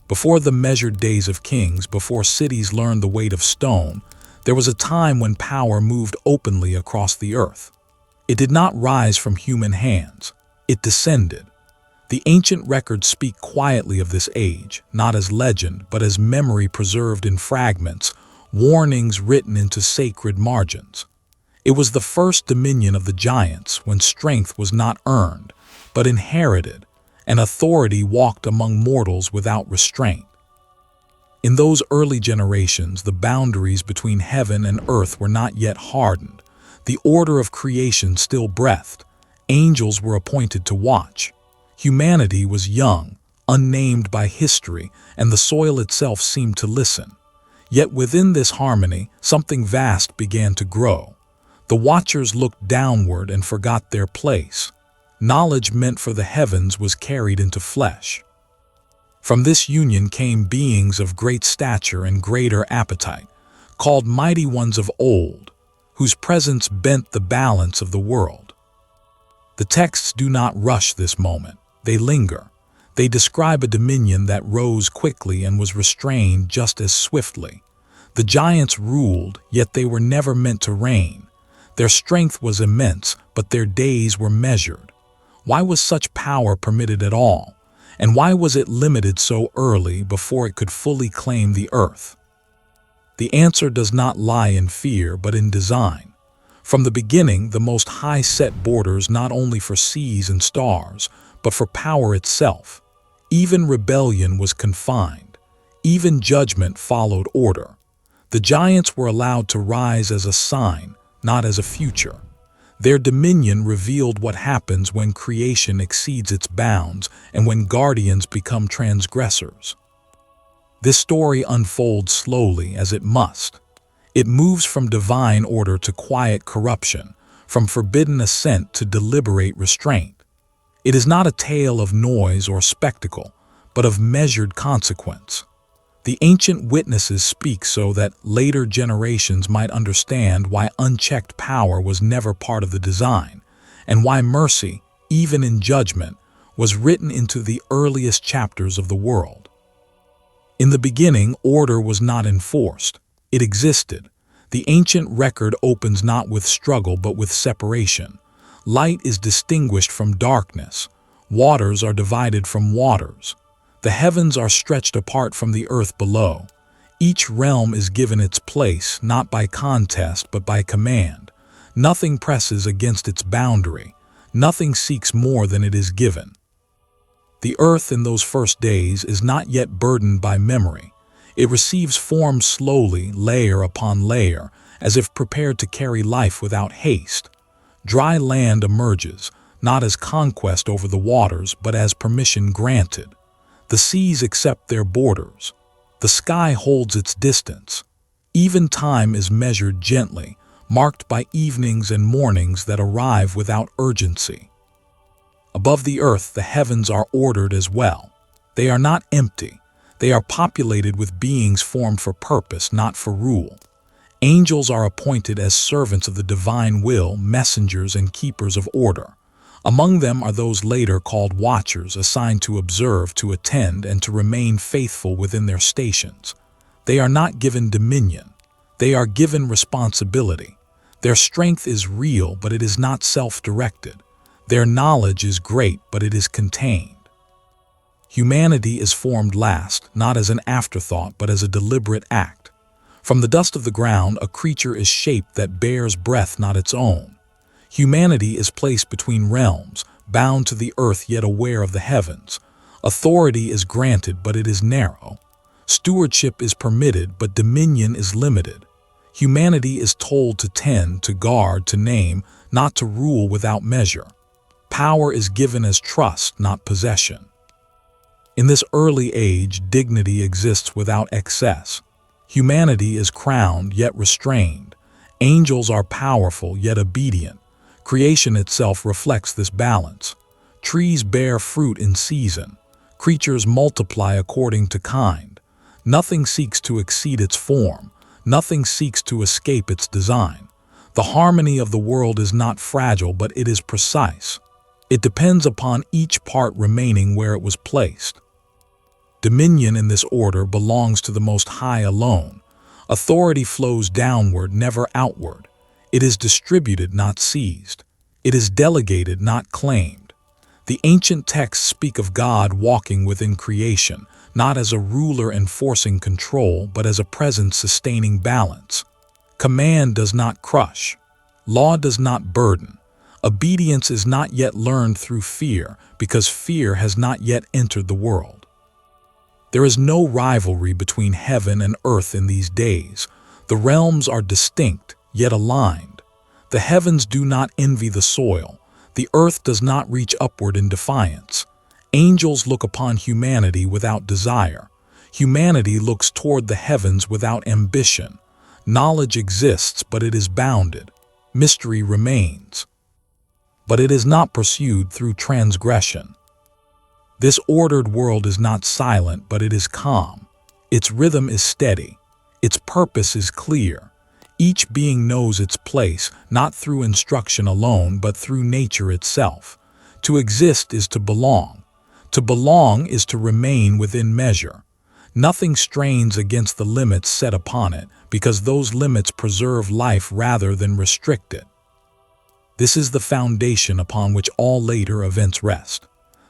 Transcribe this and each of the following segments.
Before the measured days of kings, before cities learned the weight of stone, there was a time when power moved openly across the earth. It did not rise from human hands. It descended. The ancient records speak quietly of this age, not as legend, but as memory preserved in fragments, warnings written into sacred margins. It was the first dominion of the giants, when strength was not earned, but inherited, and authority walked among mortals without restraint. In those early generations, the boundaries between heaven and earth were not yet hardened. The order of creation still breathed. Angels were appointed to watch. Humanity was young, unnamed by history, and the soil itself seemed to listen. Yet within this harmony, something vast began to grow. The watchers looked downward and forgot their place. Knowledge meant for the heavens was carried into flesh. From this union came beings of great stature and greater appetite, called mighty ones of old, whose presence bent the balance of the world. The texts do not rush this moment. They linger. They describe a dominion that rose quickly and was restrained just as swiftly. The giants ruled, yet they were never meant to reign. Their strength was immense, but their days were measured. Why was such power permitted at all? And why was it limited so early before it could fully claim the earth? The answer does not lie in fear, but in design. From the beginning, the Most High set borders not only for seas and stars, but for power itself. Even rebellion was confined. Even judgment followed order. The giants were allowed to rise as a sign, not as a future. Their dominion revealed what happens when creation exceeds its bounds and when guardians become transgressors. This story unfolds slowly, as it must. It moves from divine order to quiet corruption, from forbidden assent to deliberate restraint. It is not a tale of noise or spectacle, but of measured consequence. The ancient witnesses speak so that later generations might understand why unchecked power was never part of the design, and why mercy, even in judgment, was written into the earliest chapters of the world. In the beginning, order was not enforced. It existed. The ancient record opens not with struggle but with separation. Light is distinguished from darkness. Waters are divided from waters. The heavens are stretched apart from the earth below. Each realm is given its place, not by contest, but by command. Nothing presses against its boundary. Nothing seeks more than it is given. The earth in those first days is not yet burdened by memory. It receives form slowly, layer upon layer, as if prepared to carry life without haste. Dry land emerges, not as conquest over the waters, but as permission granted. The seas accept their borders. The sky holds its distance. Even time is measured gently, marked by evenings and mornings that arrive without urgency. Above the earth, the heavens are ordered as well. They are not empty. They are populated with beings formed for purpose, not for rule. Angels are appointed as servants of the divine will, messengers and keepers of order. Among them are those later called watchers, assigned to observe, to attend, and to remain faithful within their stations. They are not given dominion. They are given responsibility. Their strength is real, but it is not self-directed. Their knowledge is great, but it is contained. Humanity is formed last, not as an afterthought, but as a deliberate act. From the dust of the ground, a creature is shaped that bears breath not its own. Humanity is placed between realms, bound to the earth yet aware of the heavens. Authority is granted, but it is narrow. Stewardship is permitted, but dominion is limited. Humanity is told to tend, to guard, to name, not to rule without measure. Power is given as trust, not possession. In this early age, dignity exists without excess. Humanity is crowned, yet restrained. Angels are powerful, yet obedient. Creation itself reflects this balance. Trees bear fruit in season. Creatures multiply according to kind. Nothing seeks to exceed its form. Nothing seeks to escape its design. The harmony of the world is not fragile, but it is precise. It depends upon each part remaining where it was placed. Dominion in this order belongs to the Most High alone. Authority flows downward, never outward. It is distributed, not seized. It is delegated, not claimed. The ancient texts speak of God walking within creation, not as a ruler enforcing control, but as a presence sustaining balance. Command does not crush. Law does not burden. Obedience is not yet learned through fear, because fear has not yet entered the world. There is no rivalry between heaven and earth in these days. The realms are distinct, yet aligned. The heavens do not envy the soil. The earth does not reach upward in defiance. Angels look upon humanity without desire. Humanity looks toward the heavens without ambition. Knowledge exists, but it is bounded. Mystery remains, but it is not pursued through transgression. This ordered world is not silent, but it is calm. Its rhythm is steady. Its purpose is clear. Each being knows its place, not through instruction alone, but through nature itself. To exist is to belong. To belong is to remain within measure. Nothing strains against the limits set upon it, because those limits preserve life rather than restrict it. This is the foundation upon which all later events rest.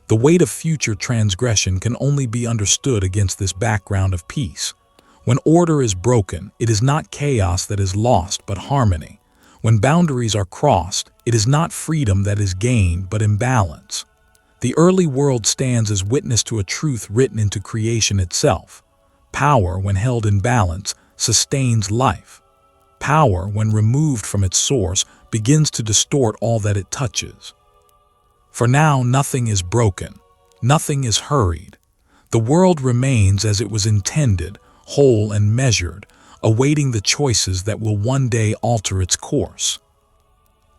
The weight of future transgression can only be understood against this background of peace. When order is broken, it is not chaos that is lost, but harmony. When boundaries are crossed, it is not freedom that is gained, but imbalance. The early world stands as witness to a truth written into creation itself. Power, when held in balance, sustains life. Power, when removed from its source, begins to distort all that it touches. For now, nothing is broken. Nothing is hurried. The world remains as it was intended, whole and measured, awaiting the choices that will one day alter its course.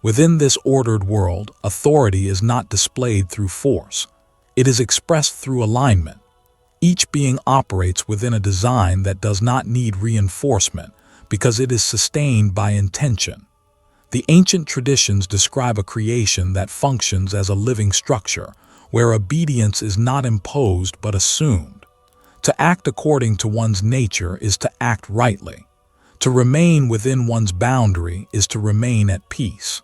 Within this ordered world, authority is not displayed through force. It is expressed through alignment. Each being operates within a design that does not need reinforcement, because it is sustained by intention. The ancient traditions describe a creation that functions as a living structure, where obedience is not imposed but assumed. To act according to one's nature is to act rightly. To remain within one's boundary is to remain at peace.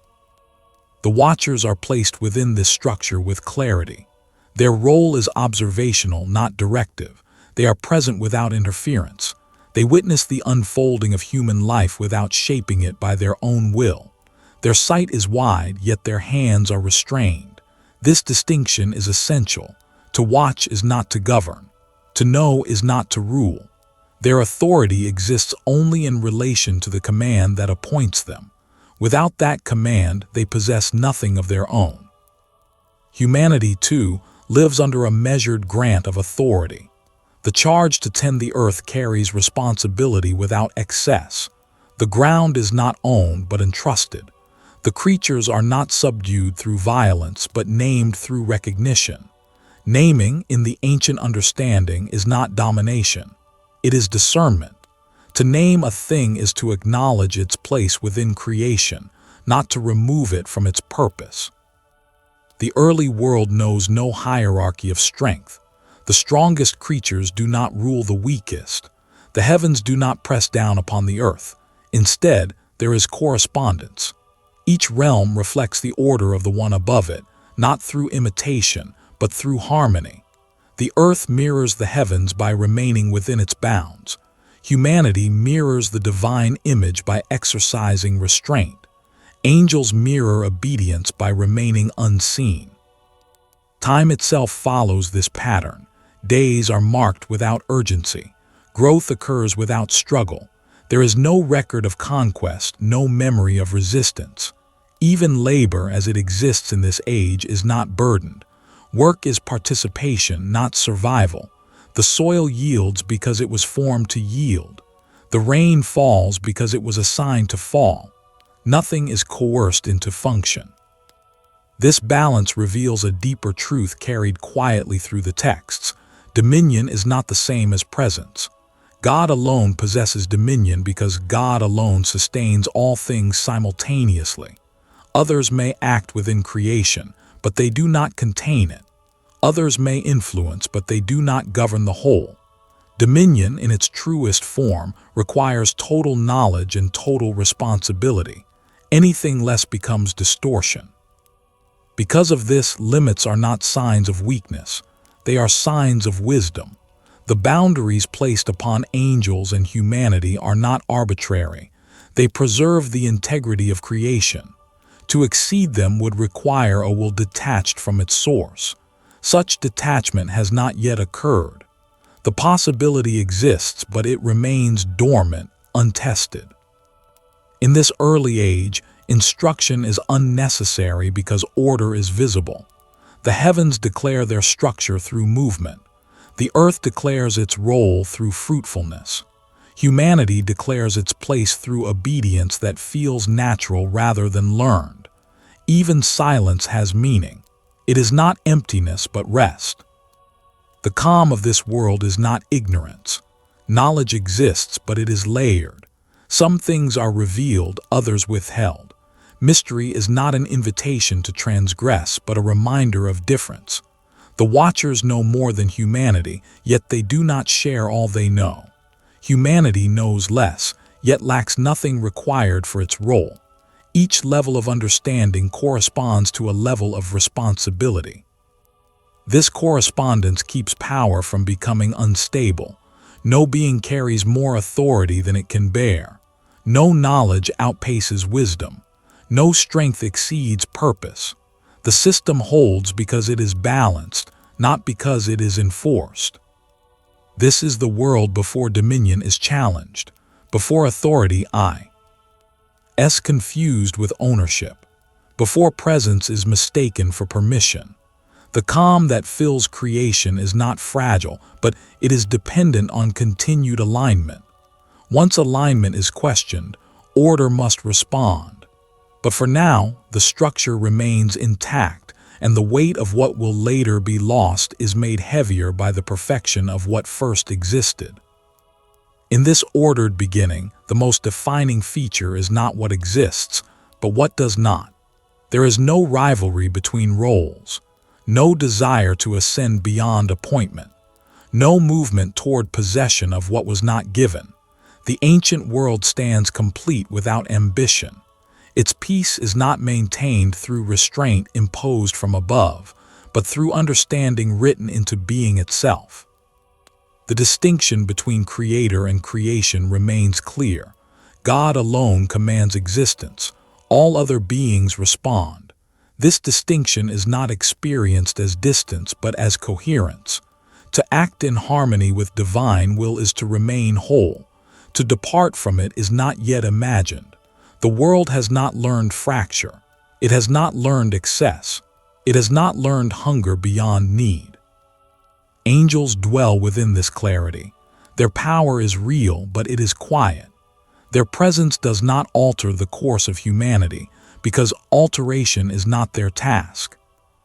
The watchers are placed within this structure with clarity. Their role is observational, not directive. They are present without interference. They witness the unfolding of human life without shaping it by their own will. Their sight is wide, yet their hands are restrained. This distinction is essential. To watch is not to govern. To know is not to rule. Their authority exists only in relation to the command that appoints them. Without that command, they possess nothing of their own. Humanity, too, lives under a measured grant of authority. The charge to tend the earth carries responsibility without excess. The ground is not owned but entrusted. The creatures are not subdued through violence but named through recognition. Naming, in the ancient understanding, is not domination. It is discernment. To name a thing is to acknowledge its place within creation, not to remove it from its purpose. The early world knows no hierarchy of strength. The strongest creatures do not rule the weakest. The heavens do not press down upon the earth. Instead, there is correspondence. Each realm reflects the order of the one above it, not through imitation, but through harmony. The earth mirrors the heavens by remaining within its bounds. Humanity mirrors the divine image by exercising restraint. Angels mirror obedience by remaining unseen. Time itself follows this pattern. Days are marked without urgency. Growth occurs without struggle. There is no record of conquest, no memory of resistance. Even labor as it exists in this age is not burdened. Work is participation, not survival. The soil yields because it was formed to yield. The rain falls because it was assigned to fall. Nothing is coerced into function. This balance reveals a deeper truth carried quietly through the texts. Dominion is not the same as presence. God alone possesses dominion because God alone sustains all things simultaneously. Others may act within creation, but they do not contain it. Others may influence, but they do not govern the whole. Dominion, in its truest form, requires total knowledge and total responsibility. Anything less becomes distortion. Because of this, limits are not signs of weakness. They are signs of wisdom. The boundaries placed upon angels and humanity are not arbitrary. They preserve the integrity of creation. To exceed them would require a will detached from its source. Such detachment has not yet occurred. The possibility exists, but it remains dormant, untested. In this early age, instruction is unnecessary because order is visible. The heavens declare their structure through movement. The earth declares its role through fruitfulness. Humanity declares its place through obedience that feels natural rather than learned. Even silence has meaning. It is not emptiness but rest. The calm of this world is not ignorance. Knowledge exists, but it is layered. Some things are revealed, others withheld. Mystery is not an invitation to transgress, but a reminder of difference. The Watchers know more than humanity, yet they do not share all they know. Humanity knows less, yet lacks nothing required for its role. Each level of understanding corresponds to a level of responsibility. This correspondence keeps power from becoming unstable. No being carries more authority than it can bear. No knowledge outpaces wisdom. No strength exceeds purpose. The system holds because it is balanced, not because it is enforced. This is the world before dominion is challenged, before authority is confused with ownership, before presence is mistaken for permission. The calm that fills creation is not fragile, but it is dependent on continued alignment. Once alignment is questioned, order must respond. But for now, the structure remains intact, and the weight of what will later be lost is made heavier by the perfection of what first existed. In this ordered beginning, the most defining feature is not what exists, but what does not. There is no rivalry between roles, no desire to ascend beyond appointment, no movement toward possession of what was not given. The ancient world stands complete without ambition. Its peace is not maintained through restraint imposed from above, but through understanding written into being itself. The distinction between creator and creation remains clear. God alone commands existence. All other beings respond. This distinction is not experienced as distance but as coherence. To act in harmony with divine will is to remain whole. To depart from it is not yet imagined. The world has not learned fracture. It has not learned excess. It has not learned hunger beyond need. Angels dwell within this clarity. Their power is real, but it is quiet. Their presence does not alter the course of humanity, because alteration is not their task.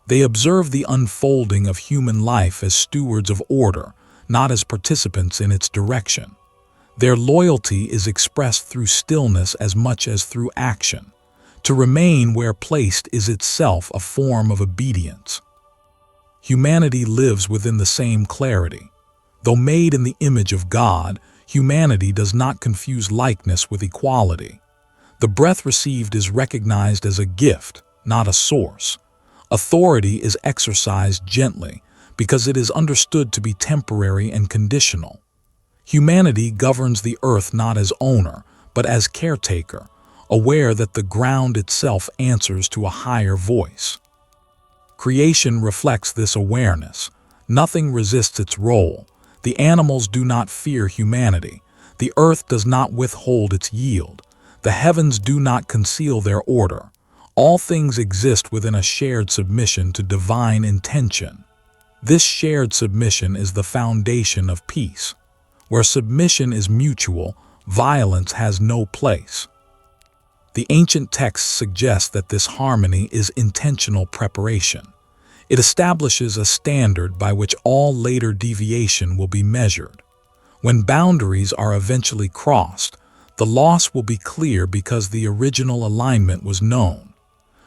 They observe the unfolding of human life as stewards of order, not as participants in its direction. Their loyalty is expressed through stillness as much as through action. To remain where placed is itself a form of obedience. Humanity lives within the same clarity. Though made in the image of God, humanity does not confuse likeness with equality. The breath received is recognized as a gift, not a source. Authority is exercised gently because it is understood to be temporary and conditional. Humanity governs the earth not as owner, but as caretaker, aware that the ground itself answers to a higher voice. Creation reflects this awareness. Nothing resists its role. The animals do not fear humanity. The earth does not withhold its yield. The heavens do not conceal their order. All things exist within a shared submission to divine intention. This shared submission is the foundation of peace. Where submission is mutual, violence has no place. The ancient texts suggest that this harmony is intentional preparation. It establishes a standard by which all later deviation will be measured. When boundaries are eventually crossed, the loss will be clear because the original alignment was known.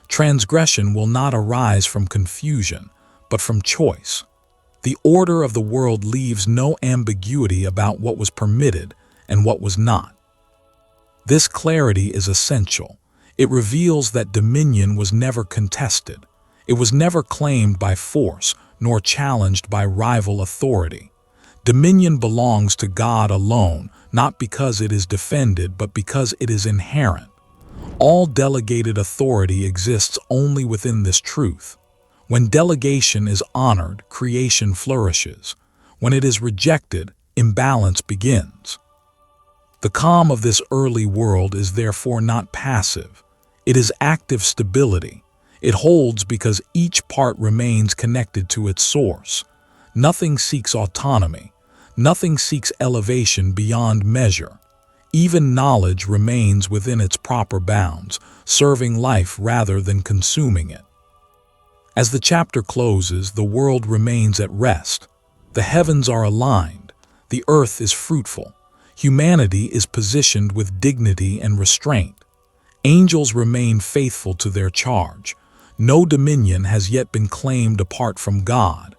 Transgression will not arise from confusion, but from choice. The order of the world leaves no ambiguity about what was permitted and what was not. This clarity is essential. It reveals that dominion was never contested. It was never claimed by force, nor challenged by rival authority. Dominion belongs to God alone, not because it is defended, but because it is inherent. All delegated authority exists only within this truth. When delegation is honored, creation flourishes. When it is rejected, imbalance begins. The calm of this early world is therefore not passive. It is active stability. It holds because each part remains connected to its source. Nothing seeks autonomy. Nothing seeks elevation beyond measure. Even knowledge remains within its proper bounds, serving life rather than consuming it. As the chapter closes, the world remains at rest. The heavens are aligned. The earth is fruitful. Humanity is positioned with dignity and restraint. Angels remain faithful to their charge. No dominion has yet been claimed apart from God.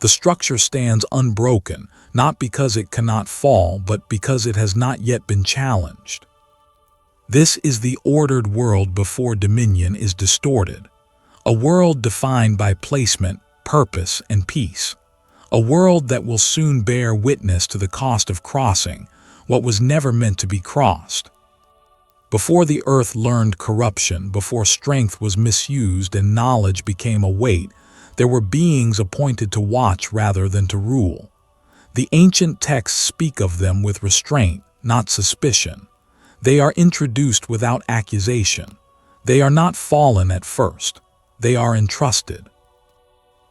The structure stands unbroken, not because it cannot fall, but because it has not yet been challenged. This is the ordered world before dominion is distorted. A world defined by placement, purpose, and peace. A world that will soon bear witness to the cost of crossing what was never meant to be crossed. Before the earth learned corruption, before strength was misused and knowledge became a weight, there were beings appointed to watch rather than to rule. The ancient texts speak of them with restraint, not suspicion. They are introduced without accusation. They are not fallen at first. They are entrusted.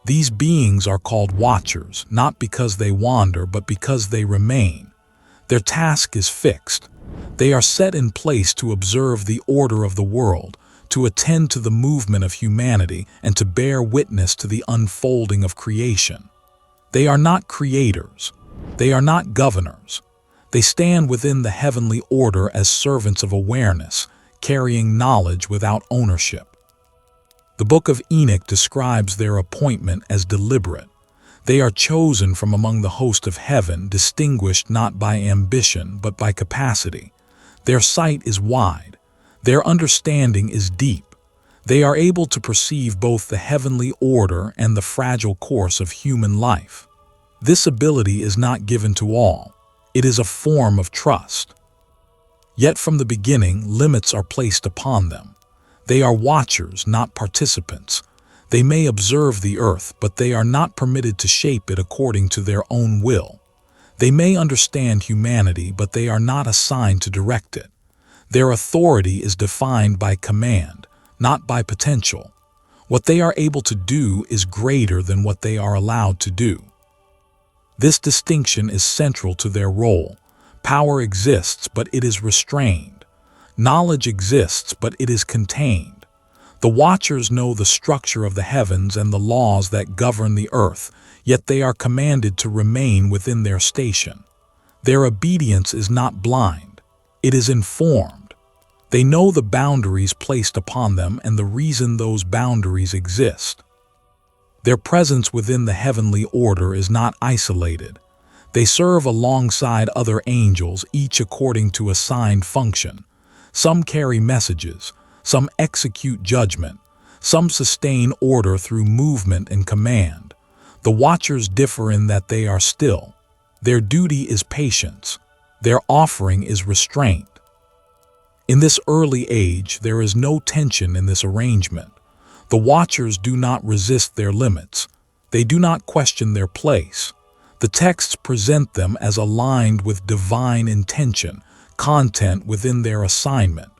These beings are called watchers, not because they wander, but because they remain. Their task is fixed. They are set in place to observe the order of the world, to attend to the movement of humanity, and to bear witness to the unfolding of creation. They are not creators. They are not governors. They stand within the heavenly order as servants of awareness, carrying knowledge without ownership. The Book of Enoch describes their appointment as deliberate. They are chosen from among the host of heaven, distinguished not by ambition but by capacity. Their sight is wide. Their understanding is deep. They are able to perceive both the heavenly order and the fragile course of human life. This ability is not given to all. It is a form of trust. Yet from the beginning, limits are placed upon them. They are watchers, not participants. They may observe the earth, but they are not permitted to shape it according to their own will. They may understand humanity, but they are not assigned to direct it. Their authority is defined by command, not by potential. What they are able to do is greater than what they are allowed to do. This distinction is central to their role. Power exists, but it is restrained. Knowledge exists, but it is contained. The watchers know the structure of the heavens and the laws that govern the earth, yet they are commanded to remain within their station. Their obedience is not blind. It is informed. They know the boundaries placed upon them and the reason those boundaries exist. Their presence within the heavenly order is not isolated. They serve alongside other angels, each according to assigned function. Some carry messages, some execute judgment, some sustain order through movement and command. The watchers differ in that they are still. Their duty is patience. Their offering is restraint. In this early age, there is no tension in this arrangement. The watchers do not resist their limits. They do not question their place. The texts present them as aligned with divine intention, content within their assignment.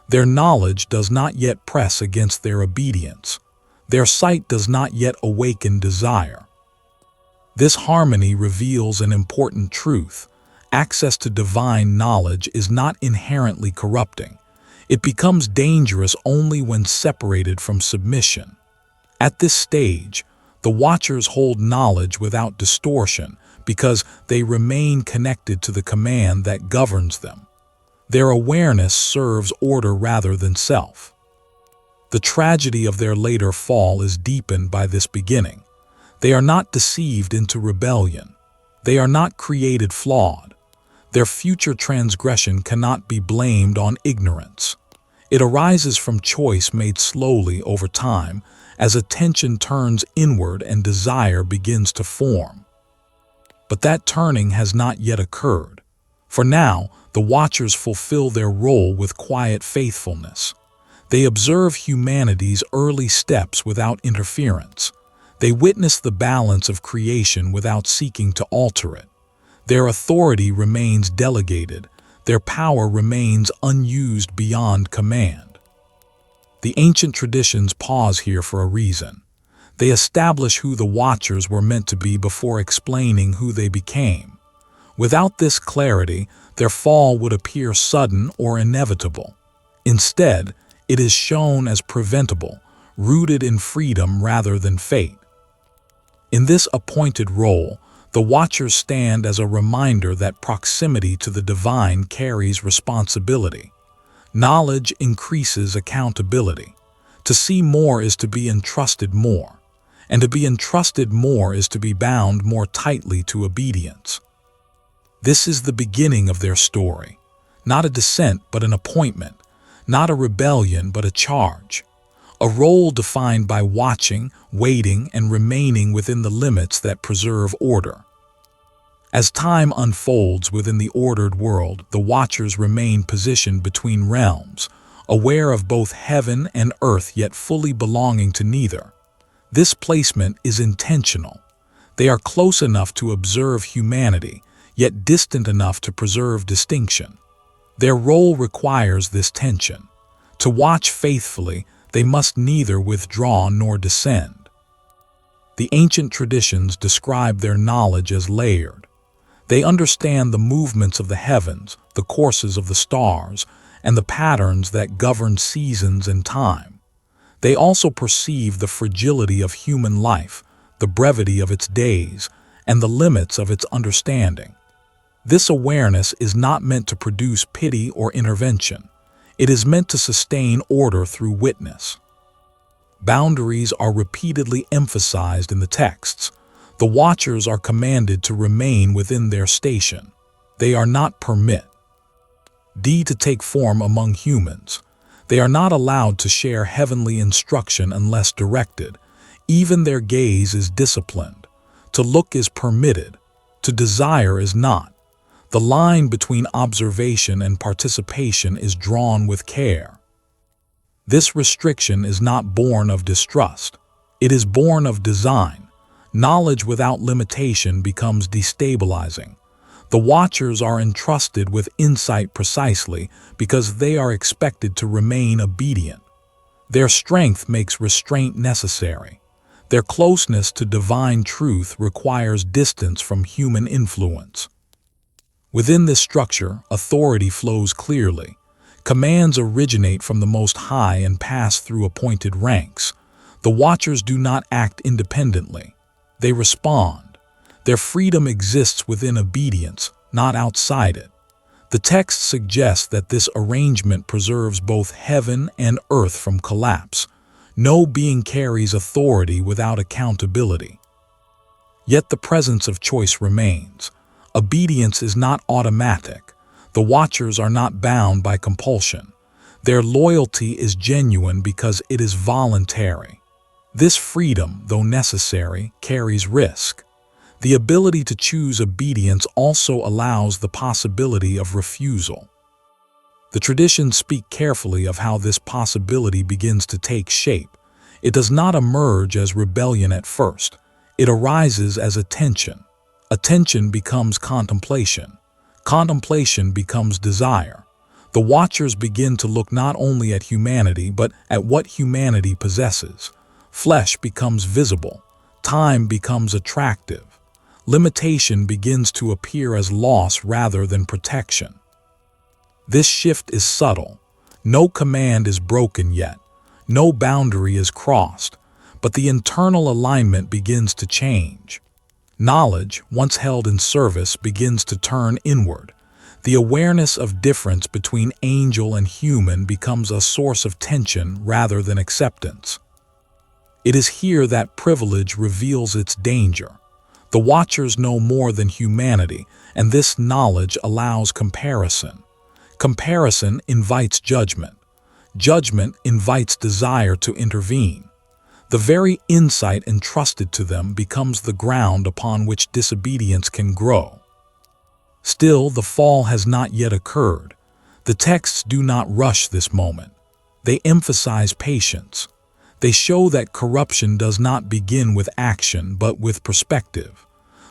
Their knowledge does not yet press against their obedience. Their sight does not yet awaken desire. This harmony reveals an important truth. Access to divine knowledge is not inherently corrupting. It becomes dangerous only when separated from submission. At this stage, the watchers hold knowledge without distortion because they remain connected to the command that governs them. Their awareness serves order rather than self. The tragedy of their later fall is deepened by this beginning. They are not deceived into rebellion. They are not created flawed. Their future transgression cannot be blamed on ignorance. It arises from choice made slowly over time as attention turns inward and desire begins to form. But that turning has not yet occurred. For now, the watchers fulfill their role with quiet faithfulness. They observe humanity's early steps without interference. They witness the balance of creation without seeking to alter it. Their authority remains delegated. Their power remains unused beyond command. The ancient traditions pause here for a reason. They establish who the watchers were meant to be before explaining who they became. Without this clarity, their fall would appear sudden or inevitable. Instead, it is shown as preventable, rooted in freedom rather than fate. In this appointed role, the watchers stand as a reminder that proximity to the divine carries responsibility. Knowledge increases accountability. To see more is to be entrusted more, and to be entrusted more is to be bound more tightly to obedience. This is the beginning of their story, not a descent but an appointment, not a rebellion but a charge. A role defined by watching, waiting, and remaining within the limits that preserve order. As time unfolds within the ordered world, the watchers remain positioned between realms, aware of both heaven and earth yet fully belonging to neither. This placement is intentional. They are close enough to observe humanity, yet distant enough to preserve distinction. Their role requires this tension. To watch faithfully, they must neither withdraw nor descend. The ancient traditions describe their knowledge as layered. They understand the movements of the heavens, the courses of the stars, and the patterns that govern seasons and time. They also perceive the fragility of human life, the brevity of its days, and the limits of its understanding. This awareness is not meant to produce pity or intervention. It is meant to sustain order through witness. Boundaries are repeatedly emphasized in the texts. The watchers are commanded to remain within their station. They are not permit to take form among humans. They are not allowed to share heavenly instruction unless directed. Even their gaze is disciplined. To look is permitted. To desire is not. The line between observation and participation is drawn with care. This restriction is not born of distrust. It is born of design. Knowledge without limitation becomes destabilizing. The watchers are entrusted with insight precisely because they are expected to remain obedient. Their strength makes restraint necessary. Their closeness to divine truth requires distance from human influence. Within this structure, authority flows clearly. Commands originate from the Most High and pass through appointed ranks. The watchers do not act independently. They respond. Their freedom exists within obedience, not outside it. The text suggests that this arrangement preserves both heaven and earth from collapse. No being carries authority without accountability. Yet the presence of choice remains. Obedience is not automatic. The watchers are not bound by compulsion. Their loyalty is genuine because it is voluntary. This freedom, though necessary, carries risk. The ability to choose obedience also allows the possibility of refusal. The traditions speak carefully of how this possibility begins to take shape. It does not emerge as rebellion at first. It arises as attention. Attention becomes contemplation. Contemplation becomes desire. The watchers begin to look not only at humanity, but at what humanity possesses. Flesh becomes visible. Time becomes attractive. Limitation begins to appear as loss rather than protection. This shift is subtle. No command is broken yet. No boundary is crossed, but the internal alignment begins to change. Knowledge, once held in service, begins to turn inward. The awareness of difference between angel and human becomes a source of tension rather than acceptance. It is here that privilege reveals its danger. The Watchers know more than humanity, and this knowledge allows comparison. Comparison invites judgment. Judgment invites desire to intervene. The very insight entrusted to them becomes the ground upon which disobedience can grow. Still, the fall has not yet occurred. The texts do not rush this moment. They emphasize patience. They show that corruption does not begin with action, but with perspective.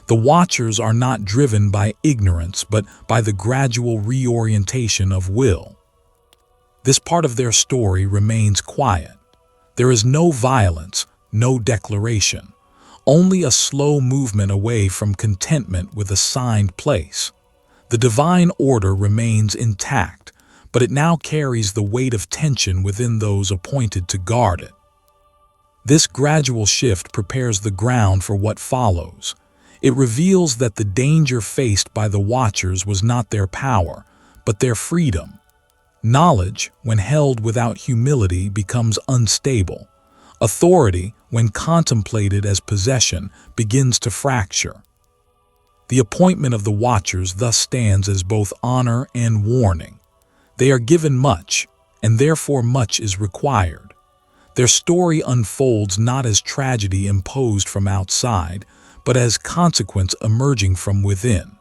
The Watchers are not driven by ignorance, but by the gradual reorientation of will. This part of their story remains quiet. There is no violence, no declaration, only a slow movement away from contentment with assigned place. The divine order remains intact, but it now carries the weight of tension within those appointed to guard it. This gradual shift prepares the ground for what follows. It reveals that the danger faced by the Watchers was not their power, but their freedom. Knowledge, when held without humility, becomes unstable. Authority, when contemplated as possession, begins to fracture. The appointment of the Watchers thus stands as both honor and warning. They are given much, and therefore much is required. Their story unfolds not as tragedy imposed from outside, but as consequence emerging from within.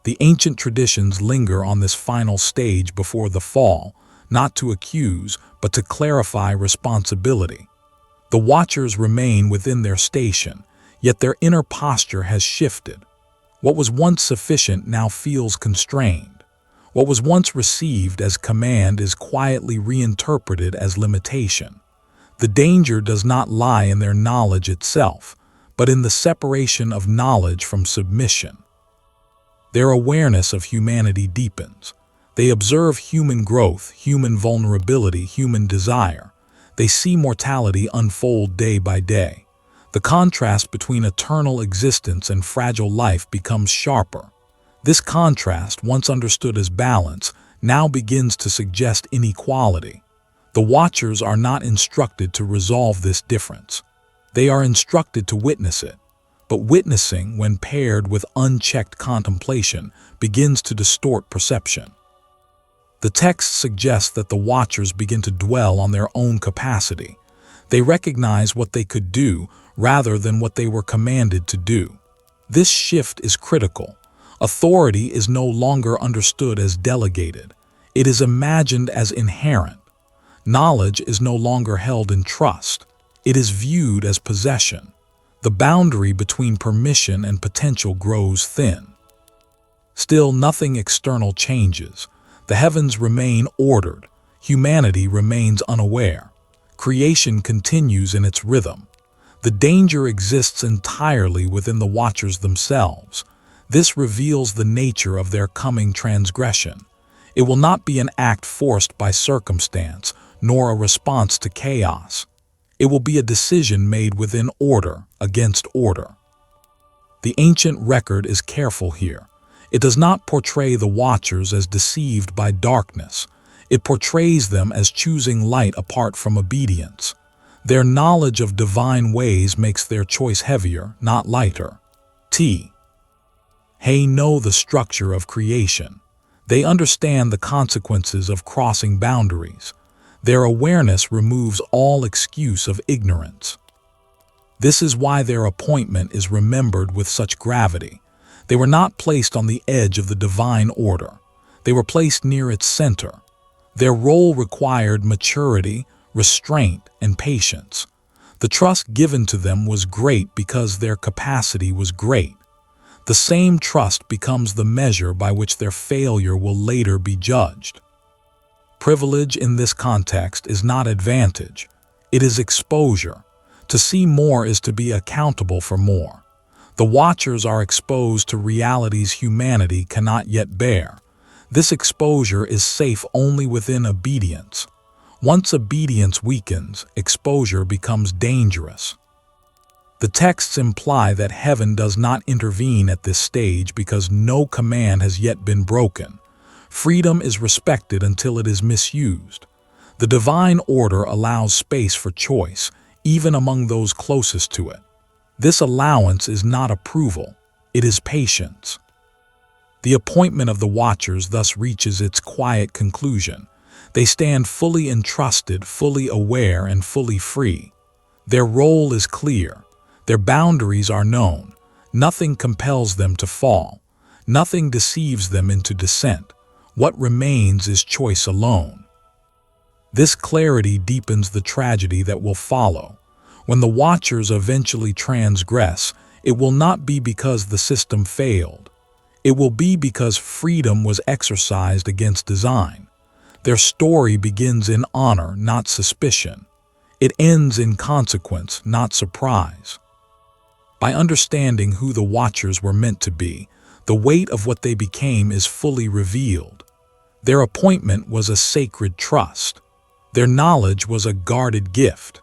The ancient traditions linger on this final stage before the fall, not to accuse, but to clarify responsibility. The Watchers remain within their station, yet their inner posture has shifted. What was once sufficient now feels constrained. What was once received as command is quietly reinterpreted as limitation. The danger does not lie in their knowledge itself, but in the separation of knowledge from submission. Their awareness of humanity deepens. They observe human growth, human vulnerability, human desire. They see mortality unfold day by day. The contrast between eternal existence and fragile life becomes sharper. This contrast, once understood as balance, now begins to suggest inequality. The Watchers are not instructed to resolve this difference. They are instructed to witness it. But witnessing, when paired with unchecked contemplation, begins to distort perception. The text suggests that the Watchers begin to dwell on their own capacity. They recognize what they could do rather than what they were commanded to do. This shift is critical. Authority is no longer understood as delegated. It is imagined as inherent. Knowledge is no longer held in trust. It is viewed as possession. The boundary between permission and potential grows thin. Still, nothing external changes. The heavens remain ordered. Humanity remains unaware. Creation continues in its rhythm. The danger exists entirely within the Watchers themselves. This reveals the nature of their coming transgression. It will not be an act forced by circumstance, nor a response to chaos. It will be a decision made within order against order. The ancient record is careful here. It does not portray the Watchers as deceived by darkness. It portrays them as choosing light apart from obedience. Their knowledge of divine ways makes their choice heavier, not lighter. They know the structure of creation. They understand the consequences of crossing boundaries. Their awareness removes all excuse of ignorance. This is why their appointment is remembered with such gravity. They were not placed on the edge of the divine order. They were placed near its center. Their role required maturity, restraint, and patience. The trust given to them was great because their capacity was great. The same trust becomes the measure by which their failure will later be judged. Privilege in this context is not advantage. It is exposure. To see more is to be accountable for more. The Watchers are exposed to realities humanity cannot yet bear. This exposure is safe only within obedience. Once obedience weakens, exposure becomes dangerous. The texts imply that heaven does not intervene at this stage because no command has yet been broken. Freedom is respected until it is misused. The divine order allows space for choice, even among those closest to it. This allowance is not approval, it is patience. The appointment of the watchers thus reaches its quiet conclusion. They stand fully entrusted, fully aware, and fully free. Their role is clear. Their boundaries are known. Nothing compels them to fall. Nothing deceives them into descent. What remains is choice alone. This clarity deepens the tragedy that will follow. When the watchers eventually transgress, it will not be because the system failed. It will be because freedom was exercised against design. Their story begins in honor, not suspicion. It ends in consequence, not surprise. By understanding who the watchers were meant to be, the weight of what they became is fully revealed. Their appointment was a sacred trust. Their knowledge was a guarded gift.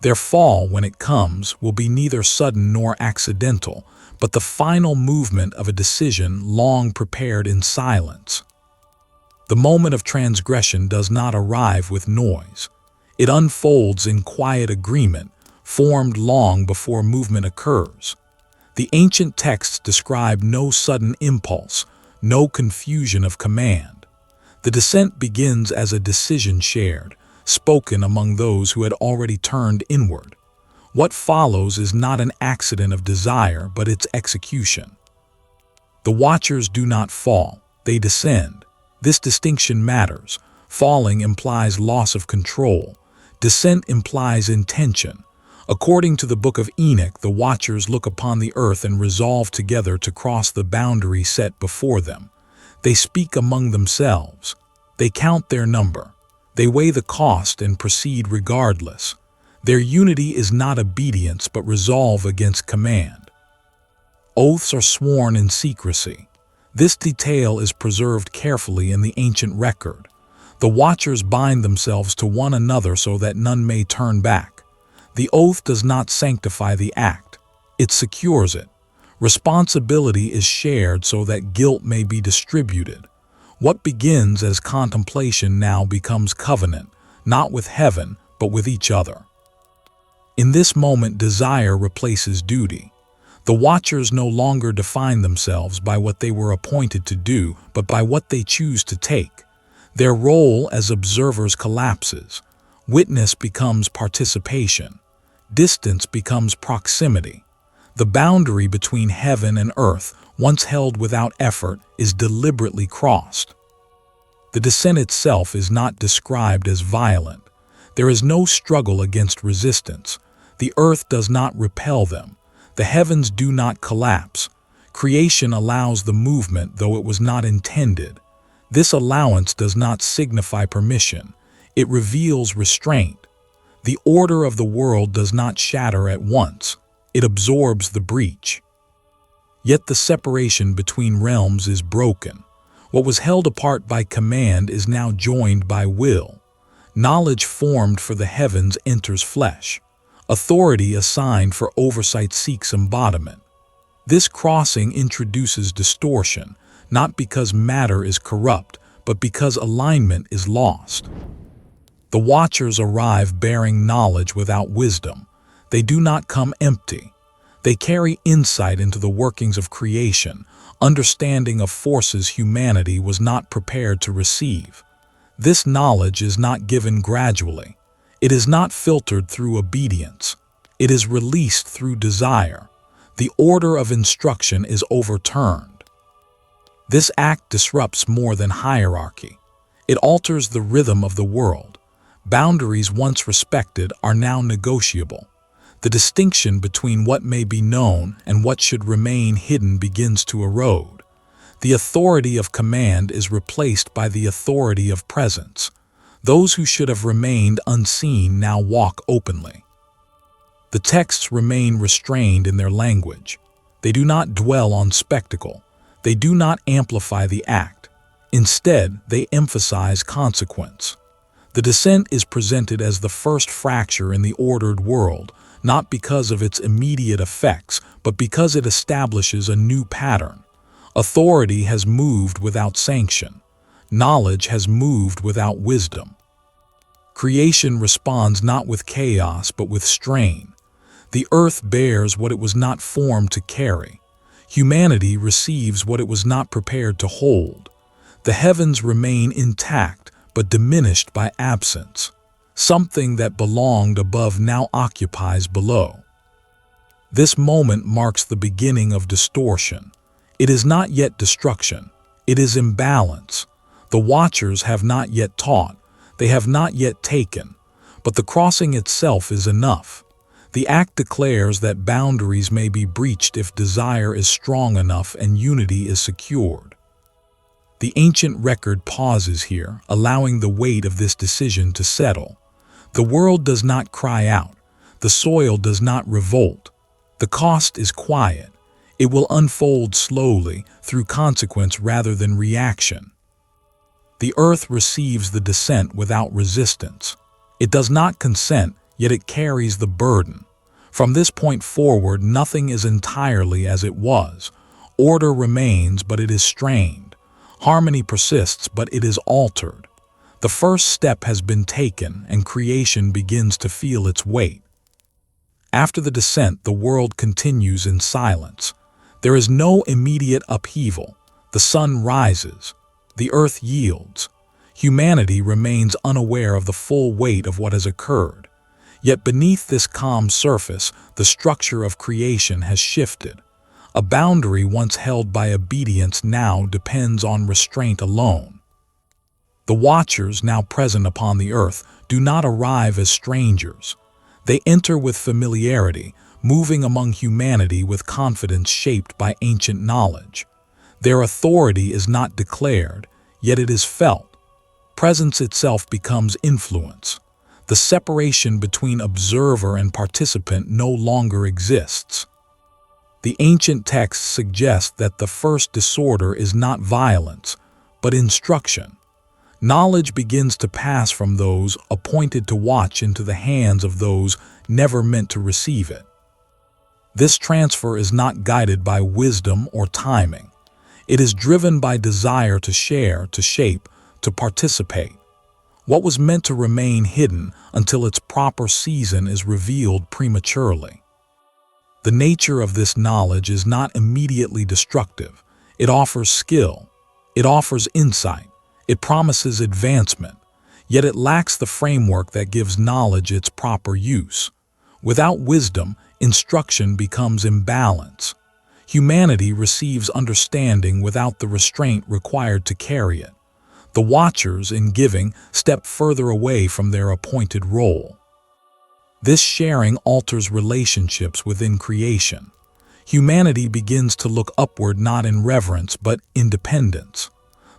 Their fall, when it comes, will be neither sudden nor accidental, but the final movement of a decision long prepared in silence. The moment of transgression does not arrive with noise. It unfolds in quiet agreement, formed long before movement occurs. The ancient texts describe no sudden impulse, no confusion of command. The descent begins as a decision shared, spoken among those who had already turned inward. What follows is not an accident of desire, but its execution. The watchers do not fall, they descend. This distinction matters. Falling implies loss of control. Descent implies intention. According to the Book of Enoch, the watchers look upon the earth and resolve together to cross the boundary set before them. They speak among themselves. They count their number. They weigh the cost and proceed regardless. Their unity is not obedience but resolve against command. Oaths are sworn in secrecy. This detail is preserved carefully in the ancient record. The watchers bind themselves to one another so that none may turn back. The oath does not sanctify the act. It secures it. Responsibility is shared so that guilt may be distributed. What begins as contemplation now becomes covenant, not with heaven, but with each other. In this moment, desire replaces duty. The watchers no longer define themselves by what they were appointed to do, but by what they choose to take. Their role as observers collapses. Witness becomes participation. Distance becomes proximity. The boundary between heaven and earth, once held without effort, is deliberately crossed. The descent itself is not described as violent. There is no struggle against resistance. The earth does not repel them. The heavens do not collapse. Creation allows the movement, though it was not intended. This allowance does not signify permission. It reveals restraint. The order of the world does not shatter at once. It absorbs the breach. Yet the separation between realms is broken. What was held apart by command is now joined by will. Knowledge formed for the heavens enters flesh. Authority assigned for oversight seeks embodiment. This crossing introduces distortion, not because matter is corrupt, but because alignment is lost. The watchers arrive bearing knowledge without wisdom. They do not come empty. They carry insight into the workings of creation, understanding of forces humanity was not prepared to receive. This knowledge is not given gradually. It is not filtered through obedience. It is released through desire. The order of instruction is overturned. This act disrupts more than hierarchy. It alters the rhythm of the world. Boundaries once respected are now negotiable. The distinction between what may be known and what should remain hidden begins to erode. The authority of command is replaced by the authority of presence. Those who should have remained unseen now walk openly. The texts remain restrained in their language. They do not dwell on spectacle. They do not amplify the act. Instead, they emphasize consequence. The descent is presented as the first fracture in the ordered world, not because of its immediate effects, but because it establishes a new pattern. Authority has moved without sanction. Knowledge has moved without wisdom. Creation responds not with chaos but with strain. The earth bears what it was not formed to carry. Humanity receives what it was not prepared to hold. The heavens remain intact but diminished by absence. Something that belonged above now occupies below. This moment marks the beginning of distortion. It is not yet destruction. It is imbalance. The watchers have not yet taught. They have not yet taken. But the crossing itself is enough. The act declares that boundaries may be breached if desire is strong enough and unity is secured. The ancient record pauses here, allowing the weight of this decision to settle. The world does not cry out. The soil does not revolt. The cost is quiet. It will unfold slowly, through consequence rather than reaction. The earth receives the descent without resistance. It does not consent, yet it carries the burden. From this point forward, nothing is entirely as it was. Order remains, but it is strained. Harmony persists, but it is altered. The first step has been taken, and creation begins to feel its weight. After the descent, the world continues in silence. There is no immediate upheaval. The sun rises. The earth yields. Humanity remains unaware of the full weight of what has occurred. Yet beneath this calm surface, the structure of creation has shifted. A boundary once held by obedience now depends on restraint alone. The watchers, now present upon the earth, do not arrive as strangers. They enter with familiarity, moving among humanity with confidence shaped by ancient knowledge. Their authority is not declared, yet it is felt. Presence itself becomes influence. The separation between observer and participant no longer exists. The ancient texts suggest that the first disorder is not violence, but instruction. Knowledge begins to pass from those appointed to watch into the hands of those never meant to receive it. This transfer is not guided by wisdom or timing. It is driven by desire to share, to shape, to participate. What was meant to remain hidden until its proper season is revealed prematurely. The nature of this knowledge is not immediately destructive. It offers skill. It offers insight. It promises advancement. Yet it lacks the framework that gives knowledge its proper use. Without wisdom, instruction becomes imbalance. Humanity receives understanding without the restraint required to carry it. The watchers, in giving, step further away from their appointed role. This sharing alters relationships within creation. Humanity begins to look upward not in reverence but independence.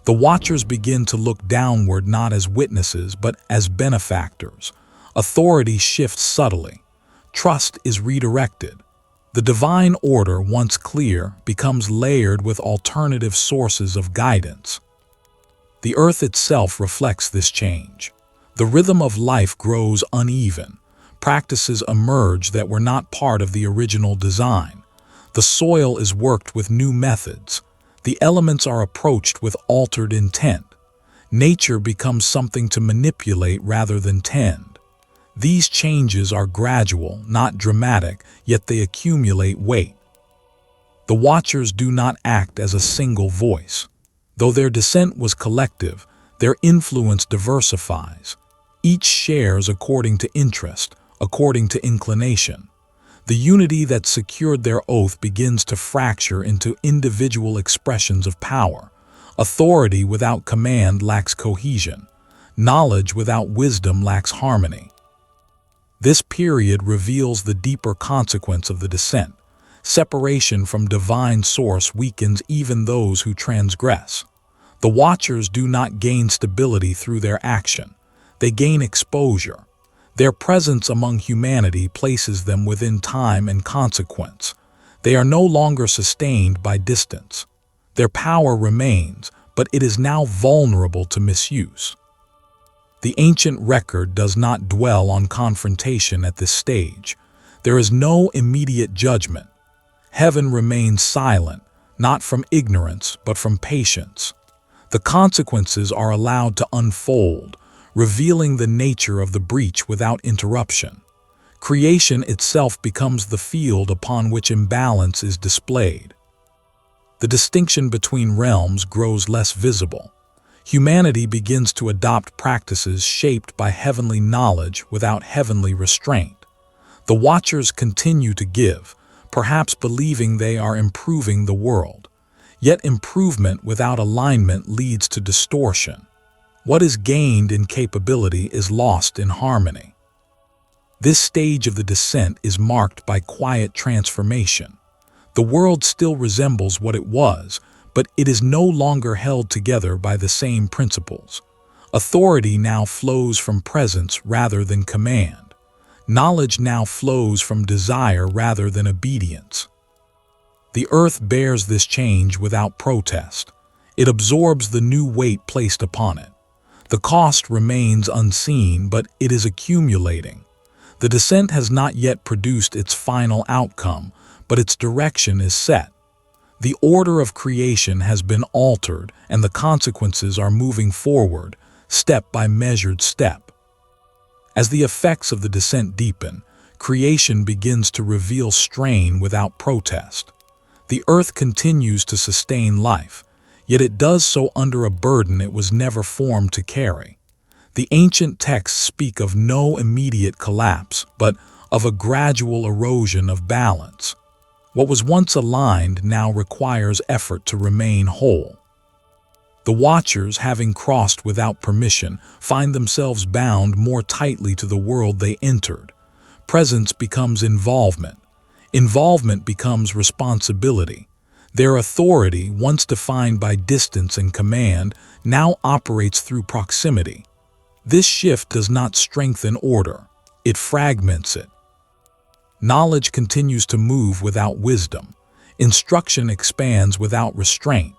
The watchers begin to look downward not as witnesses but as benefactors. Authority shifts subtly. Trust is redirected. The divine order, once clear, becomes layered with alternative sources of guidance. The earth itself reflects this change. The rhythm of life grows uneven. Practices emerge that were not part of the original design. The soil is worked with new methods. The elements are approached with altered intent. Nature becomes something to manipulate rather than tend. These changes are gradual, not dramatic, yet they accumulate weight. The watchers do not act as a single voice. Though their dissent was collective, their influence diversifies. Each shares according to interest, according to inclination. The unity that secured their oath begins to fracture into individual expressions of power. Authority without command lacks cohesion. Knowledge without wisdom lacks harmony. This period reveals the deeper consequence of the descent. Separation from divine source weakens even those who transgress. The watchers do not gain stability through their action. They gain exposure. Their presence among humanity places them within time and consequence. They are no longer sustained by distance. Their power remains, but it is now vulnerable to misuse. The ancient record does not dwell on confrontation at this stage. There is no immediate judgment. Heaven remains silent, not from ignorance, but from patience. The consequences are allowed to unfold. revealing the nature of the breach without interruption. Creation itself becomes the field upon which imbalance is displayed. The distinction between realms grows less visible. Humanity begins to adopt practices shaped by heavenly knowledge without heavenly restraint. The Watchers continue to give, perhaps believing they are improving the world. Yet improvement without alignment leads to distortion. What is gained in capability is lost in harmony. This stage of the descent is marked by quiet transformation. The world still resembles what it was, but it is no longer held together by the same principles. Authority now flows from presence rather than command. Knowledge now flows from desire rather than obedience. The earth bears this change without protest. It absorbs the new weight placed upon it. The cost remains unseen, but it is accumulating. The descent has not yet produced its final outcome, but its direction is set. The order of creation has been altered, and the consequences are moving forward, step by measured step. As the effects of the descent deepen, creation begins to reveal strain without protest. The earth continues to sustain life, yet it does so under a burden it was never formed to carry. The ancient texts speak of no immediate collapse, but of a gradual erosion of balance. What was once aligned now requires effort to remain whole. The Watchers, having crossed without permission, find themselves bound more tightly to the world they entered. Presence becomes involvement. Involvement becomes responsibility. Their authority, once defined by distance and command, now operates through proximity. This shift does not strengthen order, it fragments it. Knowledge continues to move without wisdom. Instruction expands without restraint.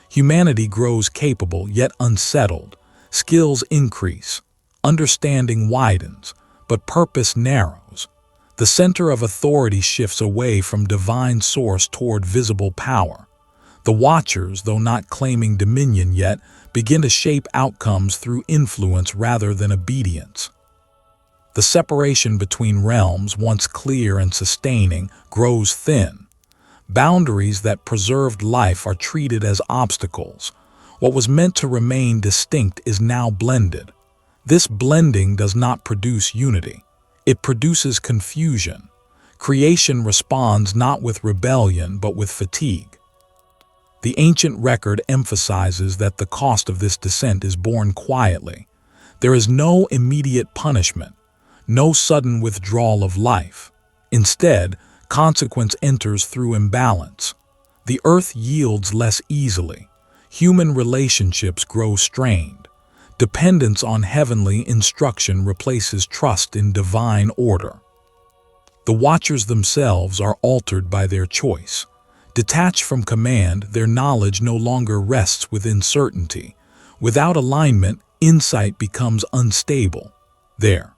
Humanity grows capable yet unsettled. Skills increase. Understanding widens, but purpose narrows. The center of authority shifts away from divine source toward visible power. The Watchers, though not claiming dominion yet, begin to shape outcomes through influence rather than obedience. The separation between realms, once clear and sustaining, grows thin. Boundaries that preserved life are treated as obstacles. What was meant to remain distinct is now blended. This blending does not produce unity. It produces confusion. Creation responds not with rebellion but with fatigue. The ancient record emphasizes that the cost of this descent is borne quietly. There is no immediate punishment, no sudden withdrawal of life. Instead, consequence enters through imbalance. The earth yields less easily. Human relationships grow strained. Dependence on heavenly instruction replaces trust in divine order. The Watchers themselves are altered by their choice. Detached from command, their knowledge no longer rests within certainty. Without alignment, insight becomes unstable. Their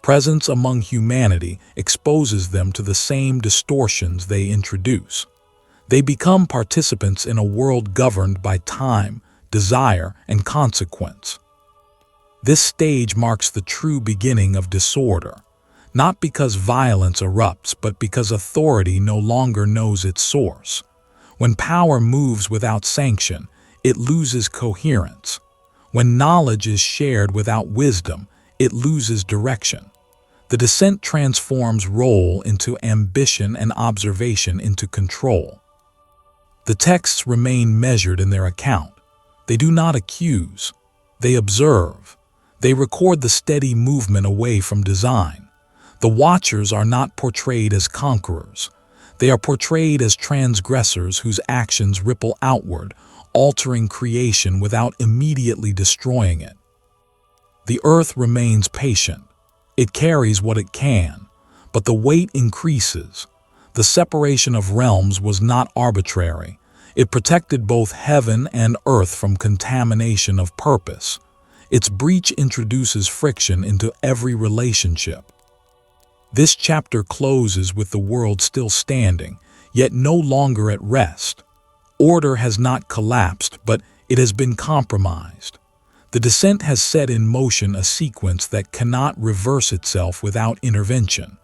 presence among humanity exposes them to the same distortions they introduce. They become participants in a world governed by time, desire, and consequence. This stage marks the true beginning of disorder. Not because violence erupts, but because authority no longer knows its source. When power moves without sanction, it loses coherence. When knowledge is shared without wisdom, it loses direction. The descent transforms role into ambition and observation into control. The texts remain measured in their account. They do not accuse. They observe. They record the steady movement away from design. The Watchers are not portrayed as conquerors. They are portrayed as transgressors whose actions ripple outward, altering creation without immediately destroying it. The earth remains patient. It carries what it can, but the weight increases. The separation of realms was not arbitrary. It protected both heaven and earth from contamination of purpose. Its breach introduces friction into every relationship. This chapter closes with the world still standing, yet no longer at rest. Order has not collapsed, but it has been compromised. The descent has set in motion a sequence that cannot reverse itself without intervention.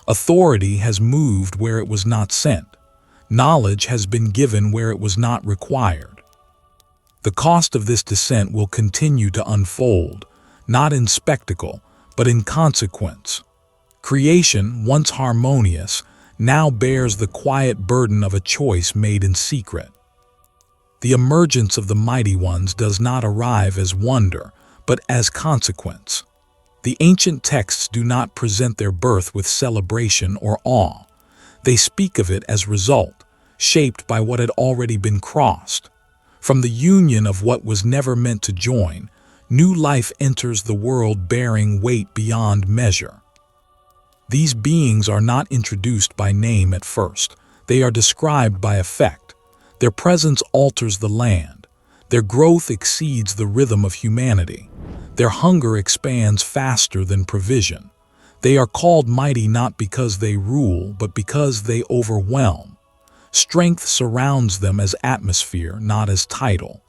Authority has moved where it was not sent. Knowledge has been given where it was not required. The cost of this descent will continue to unfold, not in spectacle, but in consequence. Creation, once harmonious, now bears the quiet burden of a choice made in secret. The emergence of the mighty ones does not arrive as wonder, but as consequence. The ancient texts do not present their birth with celebration or awe. They speak of it as result, shaped by what had already been crossed. From the union of what was never meant to join, new life enters the world bearing weight beyond measure. These beings are not introduced by name at first. They are described by effect. Their presence alters the land. Their growth exceeds the rhythm of humanity. Their hunger expands faster than provision. They are called mighty not because they rule, but because they overwhelm. Strength surrounds them as atmosphere, not as title.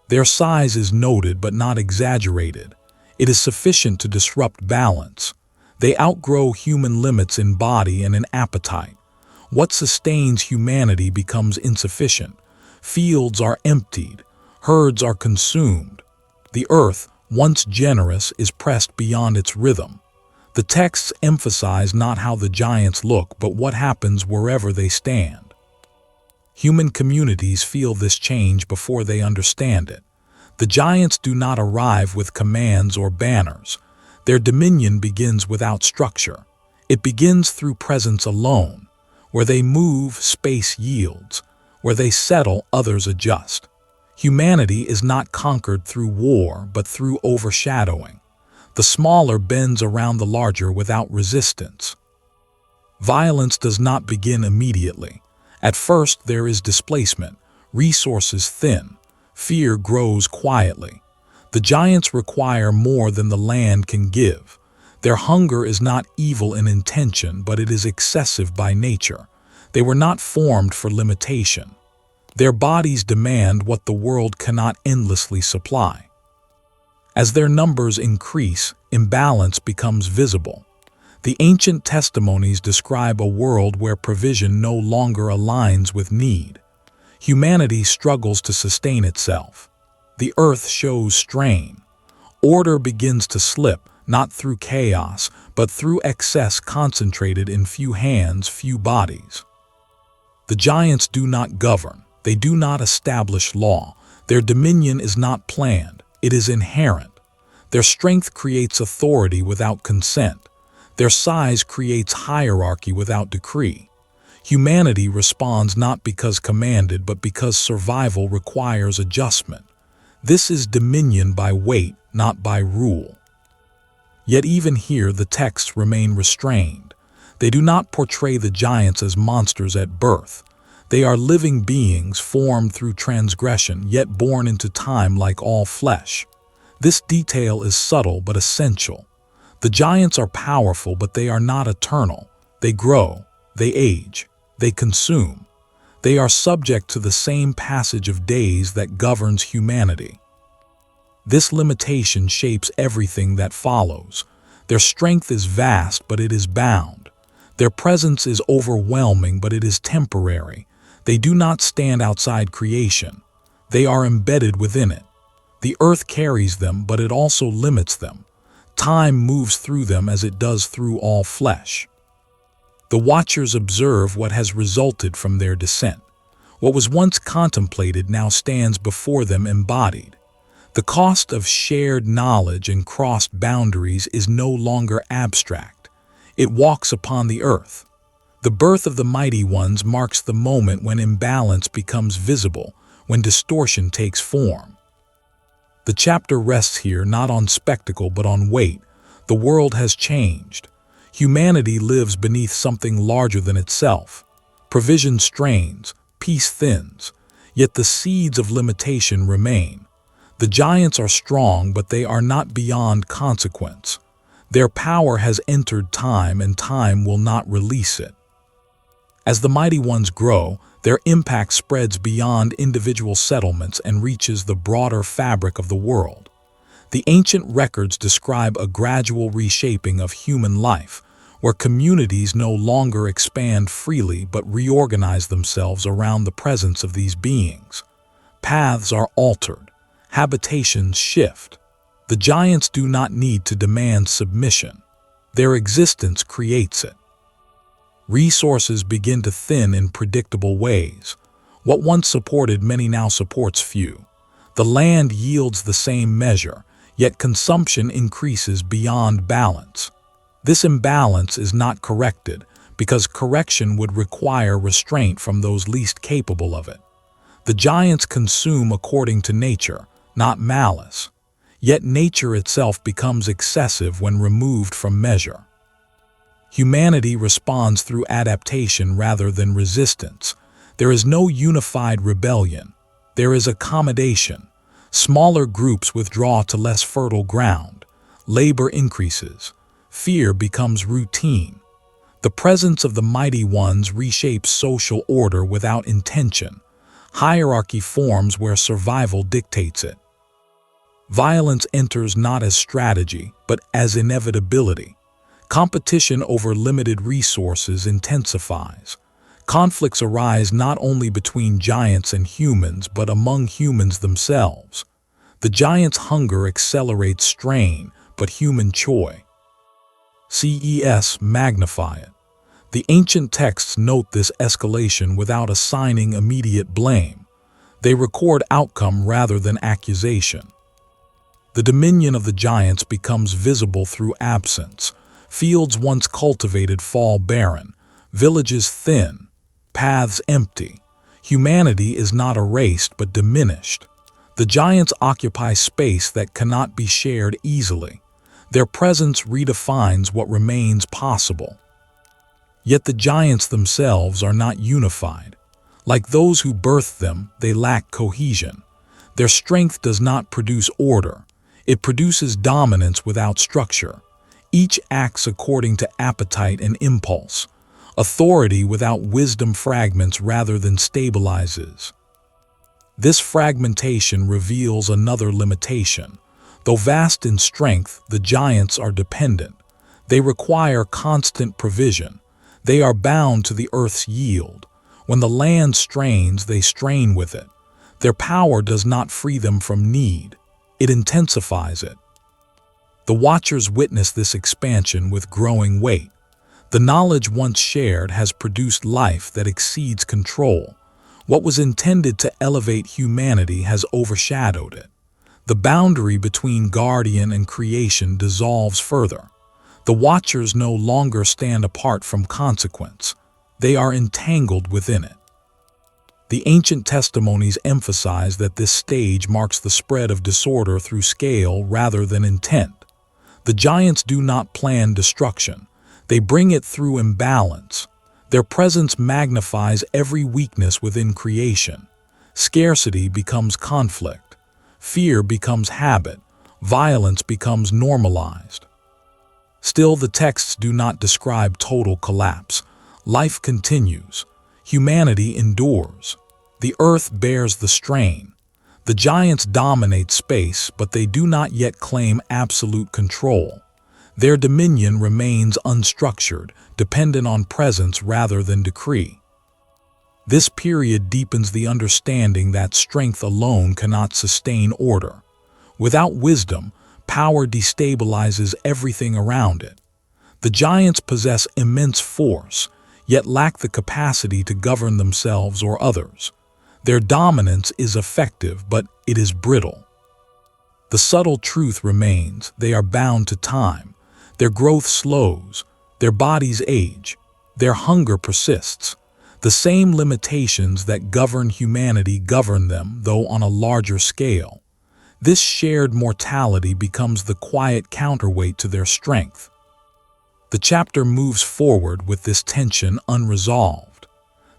Their size is noted but not exaggerated. It is sufficient to disrupt balance. They outgrow human limits in body and in appetite. What sustains humanity becomes insufficient. Fields are emptied. Herds are consumed. The earth, once generous, is pressed beyond its rhythm. The texts emphasize not how the giants look, but what happens wherever they stand. Human communities feel this change before they understand it. The giants do not arrive with commands or banners. Their dominion begins without structure. It begins through presence alone. Where they move, space yields. Where they settle, others adjust. Humanity is not conquered through war, but through overshadowing. The smaller bends around the larger without resistance. Violence does not begin immediately. At first there is displacement, resources thin, fear grows quietly. The giants require more than the land can give. Their hunger is not evil in intention, but it is excessive by nature. They were not formed for limitation. Their bodies demand what the world cannot endlessly supply. As their numbers increase, imbalance becomes visible. The ancient testimonies describe a world where provision no longer aligns with need. Humanity struggles to sustain itself. The earth shows strain. Order begins to slip, not through chaos, but through excess concentrated in few hands, few bodies. The giants do not govern. They do not establish law. Their dominion is not planned. It is inherent. Their strength creates authority without consent. Their size creates hierarchy without decree. Humanity responds not because commanded, but because survival requires adjustment. This is dominion by weight, not by rule. Yet even here the texts remain restrained. They do not portray the giants as monsters at birth. They are living beings formed through transgression, yet born into time like all flesh. This detail is subtle but essential. The giants are powerful, but they are not eternal. They grow, they age, they consume. They are subject to the same passage of days that governs humanity. This limitation shapes everything that follows. Their strength is vast, but it is bound. Their presence is overwhelming, but it is temporary. They do not stand outside creation. They are embedded within it. The earth carries them, but it also limits them. Time moves through them as it does through all flesh. The watchers observe what has resulted from their descent. What was once contemplated now stands before them embodied. The cost of shared knowledge and crossed boundaries is no longer abstract. It walks upon the earth. The birth of the mighty ones marks the moment when imbalance becomes visible, when distortion takes form. The chapter rests here not on spectacle but on weight. The world has changed. Humanity lives beneath something larger than itself. Provision strains, peace thins, yet the seeds of limitation remain. The giants are strong, but they are not beyond consequence. Their power has entered time, and time will not release it. As the mighty ones grow, their impact spreads beyond individual settlements and reaches the broader fabric of the world. The ancient records describe a gradual reshaping of human life, where communities no longer expand freely but reorganize themselves around the presence of these beings. Paths are altered, habitations shift. The giants do not need to demand submission. Their existence creates it. Resources begin to thin in predictable ways. What once supported many now supports few. The land yields the same measure, yet consumption increases beyond balance. This imbalance is not corrected, because correction would require restraint from those least capable of it. The giants consume according to nature, not malice. Yet nature itself becomes excessive when removed from measure. Humanity responds through adaptation rather than resistance. There is no unified rebellion. There is accommodation. Smaller groups withdraw to less fertile ground. Labor increases. Fear becomes routine. The presence of the mighty ones reshapes social order without intention. Hierarchy forms where survival dictates it. Violence enters not as strategy, but as inevitability. Competition over limited resources intensifies. Conflicts arise not only between giants and humans, but among humans themselves. The giants' hunger accelerates strain, but human joy. CES magnify it. The ancient texts note this escalation without assigning immediate blame. They record outcome rather than accusation. The dominion of the giants becomes visible through absence. Fields once cultivated fall barren, villages thin, paths empty. Humanity is not erased but diminished. The giants occupy space that cannot be shared easily. Their presence redefines what remains possible. Yet the giants themselves are not unified. Like those who birthed them, they lack cohesion. Their strength does not produce order. It produces dominance without structure. Each acts according to appetite and impulse. Authority without wisdom fragments rather than stabilizes. This fragmentation reveals another limitation. Though vast in strength, the giants are dependent. They require constant provision. They are bound to the earth's yield. When the land strains, they strain with it. Their power does not free them from need. It intensifies it. The watchers witness this expansion with growing weight. The knowledge once shared has produced life that exceeds control. What was intended to elevate humanity has overshadowed it. The boundary between guardian and creation dissolves further. The watchers no longer stand apart from consequence. They are entangled within it. The ancient testimonies emphasize that this stage marks the spread of disorder through scale rather than intent. The giants do not plan destruction. They bring it through imbalance. Their presence magnifies every weakness within creation. Scarcity becomes conflict. Fear becomes habit. Violence becomes normalized. Still, the texts do not describe total collapse. Life continues. Humanity endures. The earth bears the strain. The giants dominate space, but they do not yet claim absolute control. Their dominion remains unstructured, dependent on presence rather than decree. This period deepens the understanding that strength alone cannot sustain order. Without wisdom, power destabilizes everything around it. The giants possess immense force, yet lack the capacity to govern themselves or others. Their dominance is effective, but it is brittle. The subtle truth remains: they are bound to time. Their growth slows, their bodies age, their hunger persists. The same limitations that govern humanity govern them, though on a larger scale. This shared mortality becomes the quiet counterweight to their strength. The chapter moves forward with this tension unresolved.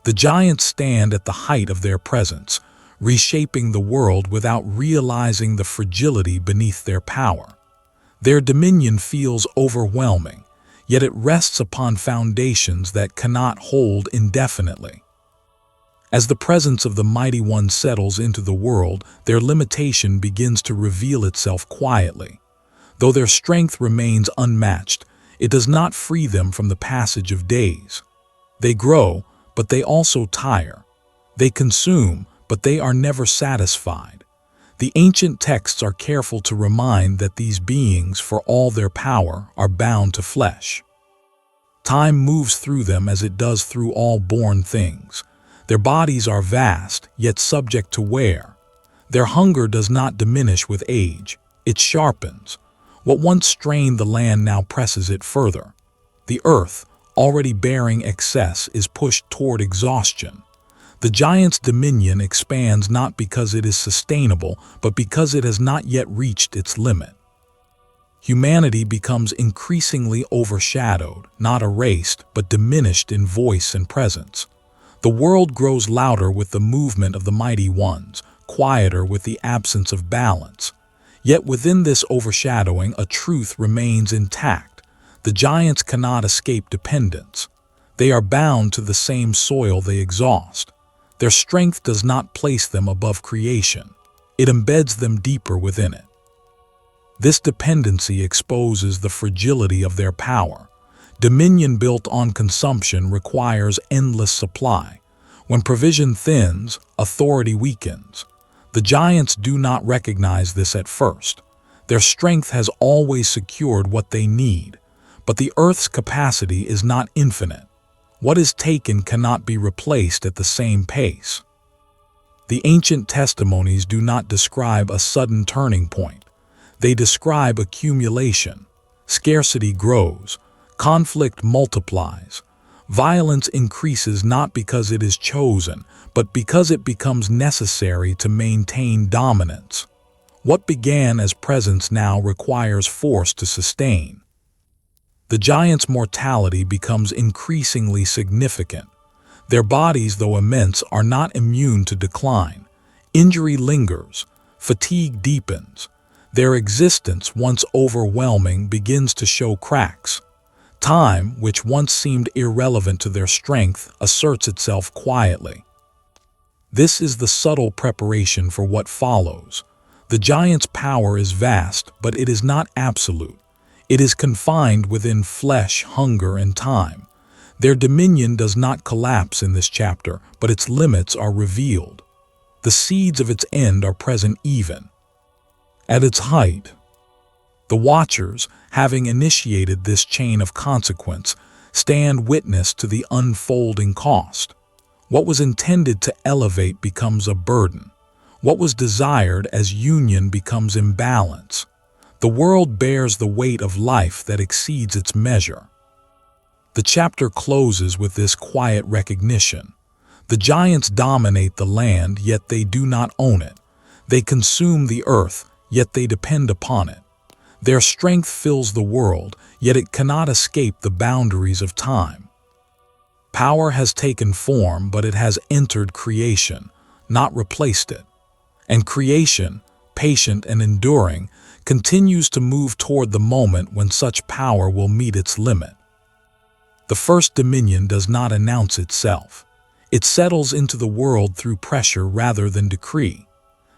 The giants stand at the height of their presence, reshaping the world without realizing the fragility beneath their power. Their dominion feels overwhelming, yet it rests upon foundations that cannot hold indefinitely. As the presence of the Mighty One settles into the world, their limitation begins to reveal itself quietly. Though their strength remains unmatched, it does not free them from the passage of days. They grow, but they also tire. They consume, but they are never satisfied. The ancient texts are careful to remind that these beings, for all their power, are bound to flesh. Time moves through them as it does through all born things. Their bodies are vast, yet subject to wear. Their hunger does not diminish with age, it sharpens. What once strained the land now presses it further. The earth, already bearing excess, is pushed toward exhaustion. The giant's dominion expands not because it is sustainable, but because it has not yet reached its limit. Humanity becomes increasingly overshadowed, not erased, but diminished in voice and presence. The world grows louder with the movement of the mighty ones, quieter with the absence of balance. Yet within this overshadowing, a truth remains intact. The giants cannot escape dependence. They are bound to the same soil they exhaust. Their strength does not place them above creation. It embeds them deeper within it. This dependency exposes the fragility of their power. Dominion built on consumption requires endless supply. When provision thins, authority weakens. The giants do not recognize this at first. Their strength has always secured what they need, but the earth's capacity is not infinite. What is taken cannot be replaced at the same pace. The ancient testimonies do not describe a sudden turning point. They describe accumulation. Scarcity grows. Conflict multiplies. Violence increases not because it is chosen, but because it becomes necessary to maintain dominance. What began as presence now requires force to sustain. The giants' mortality becomes increasingly significant. Their bodies, though immense, are not immune to decline. Injury lingers. Fatigue deepens. Their existence, once overwhelming, begins to show cracks. Time, which once seemed irrelevant to their strength, asserts itself quietly. This is the subtle preparation for what follows. The giant's power is vast, but it is not absolute. It is confined within flesh, hunger, and time. Their dominion does not collapse in this chapter, but its limits are revealed. The seeds of its end are present even at its height. The Watchers, having initiated this chain of consequence, stand witness to the unfolding cost. What was intended to elevate becomes a burden. What was desired as union becomes imbalance. The world bears the weight of life that exceeds its measure. The chapter closes with this quiet recognition. The giants dominate the land, yet they do not own it. They consume the earth, yet they depend upon it. Their strength fills the world, yet it cannot escape the boundaries of time. Power has taken form, but it has entered creation, not replaced it. And creation, patient and enduring, continues to move toward the moment when such power will meet its limit. The first dominion does not announce itself. It settles into the world through pressure rather than decree.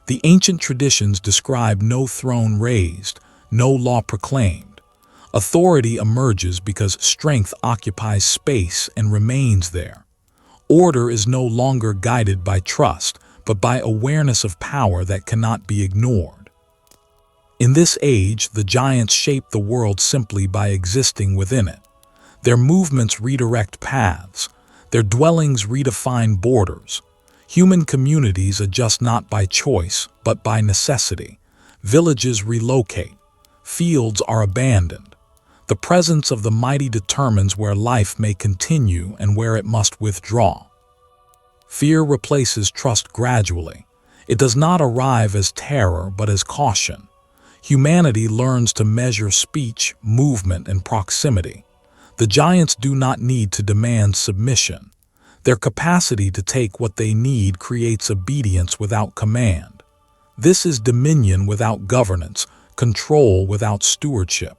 The ancient traditions describe no throne raised, no law proclaimed. Authority emerges because strength occupies space and remains there. Order is no longer guided by trust, but by awareness of power that cannot be ignored. In this age, the giants shape the world simply by existing within it. Their movements redirect paths. Their dwellings redefine borders. Human communities adjust not by choice, but by necessity. Villages relocate. Fields are abandoned. The presence of the mighty determines where life may continue and where it must withdraw. Fear replaces trust gradually. It does not arrive as terror, but as caution. Humanity learns to measure speech, movement, and proximity. The giants do not need to demand submission. Their capacity to take what they need creates obedience without command. This is dominion without governance, control without stewardship.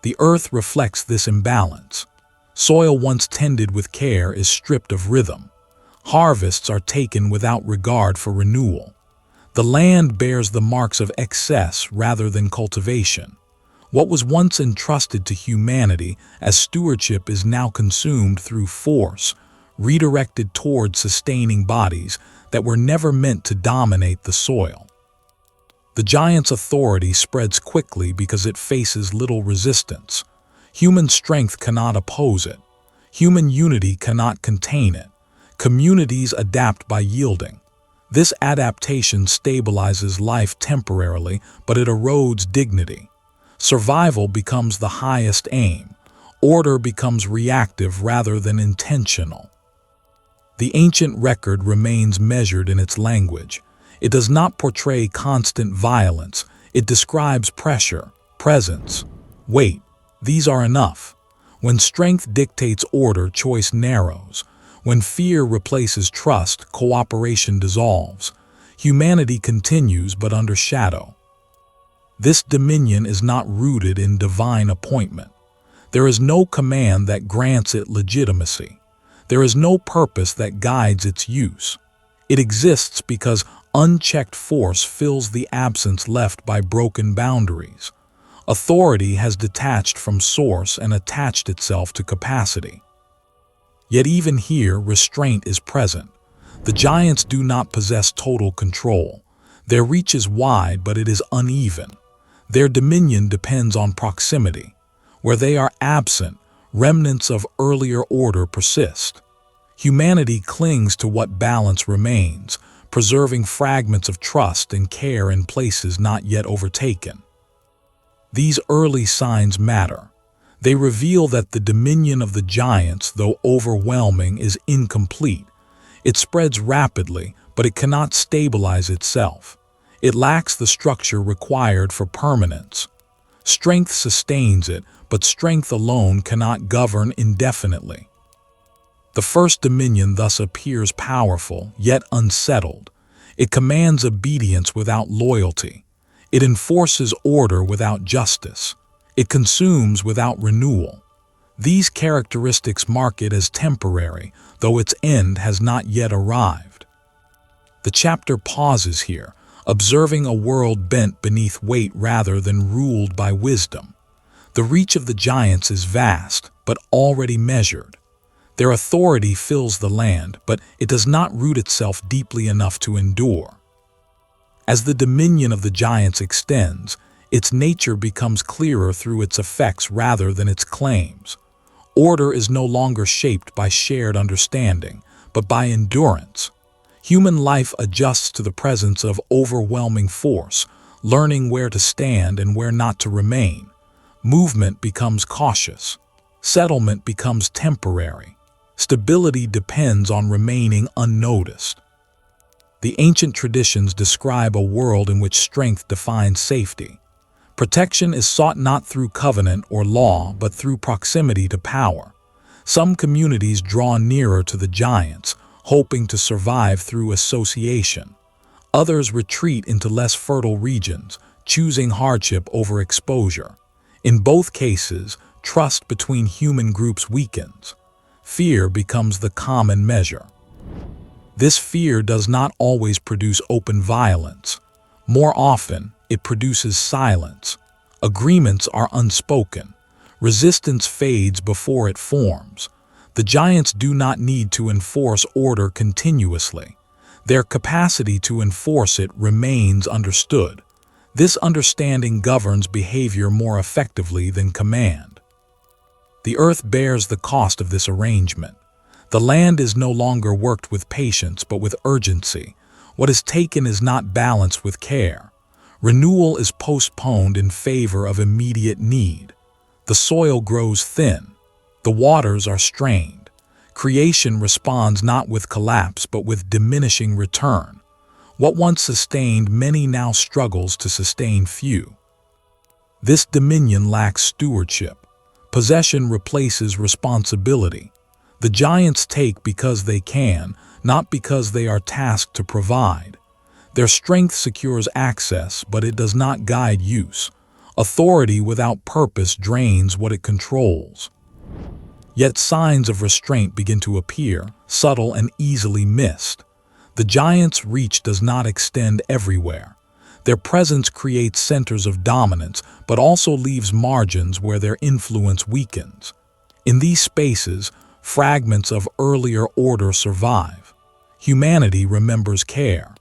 The earth reflects this imbalance. Soil once tended with care is stripped of rhythm. Harvests are taken without regard for renewal. The land bears the marks of excess rather than cultivation. What was once entrusted to humanity as stewardship is now consumed through force, redirected toward sustaining bodies that were never meant to dominate the soil. The giant's authority spreads quickly because it faces little resistance. Human strength cannot oppose it. Human unity cannot contain it. Communities adapt by yielding. This adaptation stabilizes life temporarily, but it erodes dignity. Survival becomes the highest aim. Order becomes reactive rather than intentional. The ancient record remains measured in its language. It does not portray constant violence. It describes pressure, presence, weight. These are enough. When strength dictates order, choice narrows. When fear replaces trust, cooperation dissolves. Humanity continues but under shadow. This dominion is not rooted in divine appointment. There is no command that grants it legitimacy. There is no purpose that guides its use. It exists because unchecked force fills the absence left by broken boundaries. Authority has detached from source and attached itself to capacity. Yet even here, restraint is present. The giants do not possess total control. Their reach is wide, but it is uneven. Their dominion depends on proximity. Where they are absent, remnants of earlier order persist. Humanity clings to what balance remains, preserving fragments of trust and care in places not yet overtaken. These early signs matter. They reveal that the dominion of the giants, though overwhelming, is incomplete. It spreads rapidly, but it cannot stabilize itself. It lacks the structure required for permanence. Strength sustains it, but strength alone cannot govern indefinitely. The first dominion thus appears powerful, yet unsettled. It commands obedience without loyalty. It enforces order without justice. It consumes without renewal. These characteristics mark it as temporary, though its end has not yet arrived. The chapter pauses here, observing a world bent beneath weight rather than ruled by wisdom. The reach of the giants is vast, but already measured. Their authority fills the land, but it does not root itself deeply enough to endure. As the dominion of the giants extends, its nature becomes clearer through its effects rather than its claims. Order is no longer shaped by shared understanding, but by endurance. Human life adjusts to the presence of overwhelming force, learning where to stand and where not to remain. Movement becomes cautious. Settlement becomes temporary. Stability depends on remaining unnoticed. The ancient traditions describe a world in which strength defines safety. Protection is sought not through covenant or law, but through proximity to power. Some communities draw nearer to the giants, hoping to survive through association. Others retreat into less fertile regions, choosing hardship over exposure. In both cases, trust between human groups weakens. Fear becomes the common measure. This fear does not always produce open violence. More often, it produces silence. Agreements are unspoken. Resistance fades before it forms. The giants do not need to enforce order continuously. Their capacity to enforce it remains understood. This understanding governs behavior more effectively than command. The earth bears the cost of this arrangement. The land is no longer worked with patience but with urgency. What is taken is not balanced with care. Renewal is postponed in favor of immediate need. The soil grows thin. The waters are strained. Creation responds not with collapse but with diminishing return. What once sustained many now struggles to sustain few. This dominion lacks stewardship. Possession replaces responsibility. The giants take because they can, not because they are tasked to provide. Their strength secures access, but it does not guide use. Authority without purpose drains what it controls. Yet signs of restraint begin to appear, subtle and easily missed. The giants' reach does not extend everywhere. Their presence creates centers of dominance, but also leaves margins where their influence weakens. In these spaces, fragments of earlier order survive. Humanity remembers care.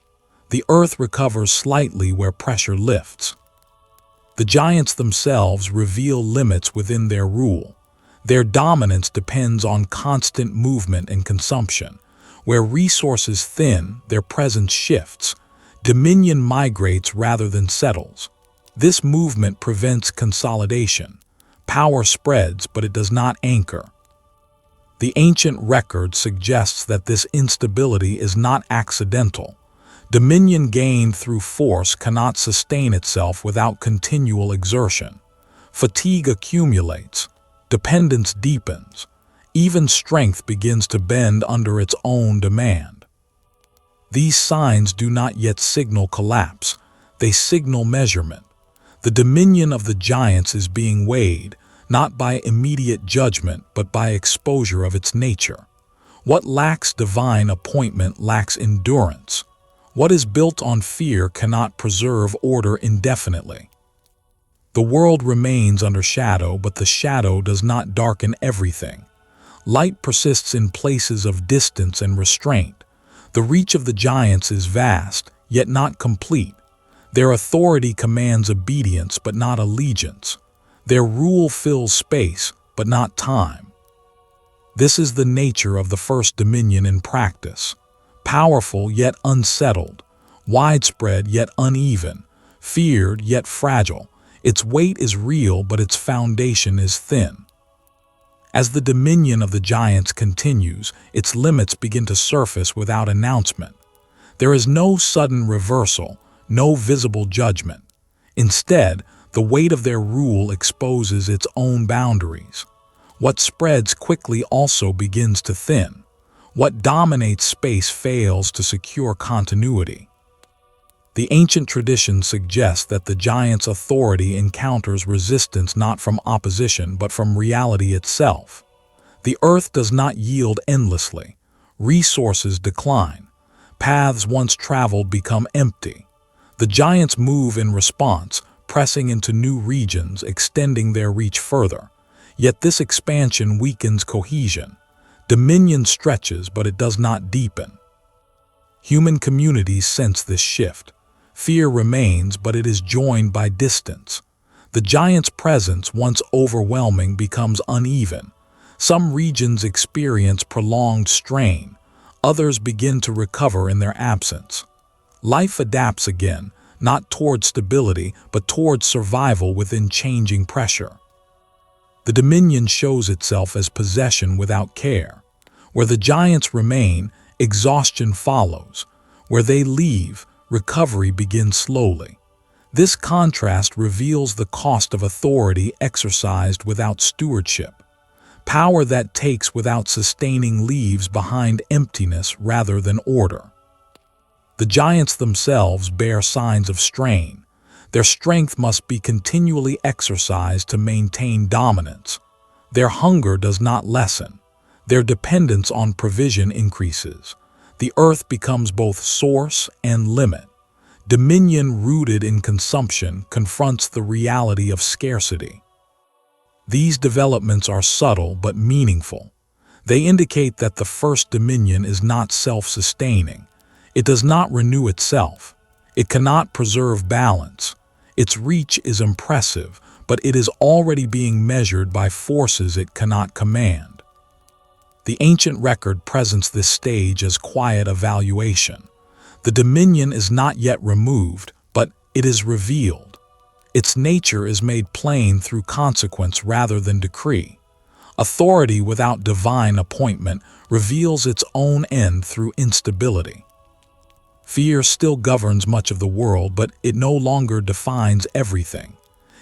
The earth recovers slightly where pressure lifts. The giants themselves reveal limits within their rule. Their dominance depends on constant movement and consumption. Where resources thin, their presence shifts. Dominion migrates rather than settles. This movement prevents consolidation. Power spreads, but it does not anchor. The ancient record suggests that this instability is not accidental. Dominion gained through force cannot sustain itself without continual exertion. Fatigue accumulates. Dependence deepens. Even strength begins to bend under its own demand. These signs do not yet signal collapse. They signal measurement. The dominion of the giants is being weighed, not by immediate judgment, but by exposure of its nature. What lacks divine appointment lacks endurance. What is built on fear cannot preserve order indefinitely. The world remains under shadow, but the shadow does not darken everything. Light persists in places of distance and restraint. The reach of the giants is vast, yet not complete. Their authority commands obedience, but not allegiance. Their rule fills space, but not time. This is the nature of the first dominion in practice. Powerful yet unsettled, widespread yet uneven, feared yet fragile. Its weight is real, but its foundation is thin. As the dominion of the giants continues, its limits begin to surface without announcement. There is no sudden reversal, no visible judgment. Instead, the weight of their rule exposes its own boundaries. What spreads quickly also begins to thin. What dominates space fails to secure continuity. The ancient tradition suggests that the giant's authority encounters resistance not from opposition but from reality itself. The earth does not yield endlessly. Resources decline. Paths once traveled become empty. The giants move in response, pressing into new regions, extending their reach further. Yet this expansion weakens cohesion. Dominion stretches, but it does not deepen. Human communities sense this shift. Fear remains, but it is joined by distance. The giant's presence, once overwhelming, becomes uneven. Some regions experience prolonged strain. Others begin to recover in their absence. Life adapts again, not toward stability, but toward survival within changing pressure. The dominion shows itself as possession without care. Where the giants remain, exhaustion follows. Where they leave, recovery begins slowly. This contrast reveals the cost of authority exercised without stewardship. Power that takes without sustaining leaves behind emptiness rather than order. The giants themselves bear signs of strain. Their strength must be continually exercised to maintain dominance. Their hunger does not lessen. Their dependence on provision increases. The earth becomes both source and limit. Dominion rooted in consumption confronts the reality of scarcity. These developments are subtle but meaningful. They indicate that the first dominion is not self-sustaining. It does not renew itself. It cannot preserve balance. Its reach is impressive, but it is already being measured by forces it cannot command. The ancient record presents this stage as quiet evaluation. The dominion is not yet removed, but it is revealed. Its nature is made plain through consequence rather than decree. Authority without divine appointment reveals its own end through instability. Fear still governs much of the world, but it no longer defines everything.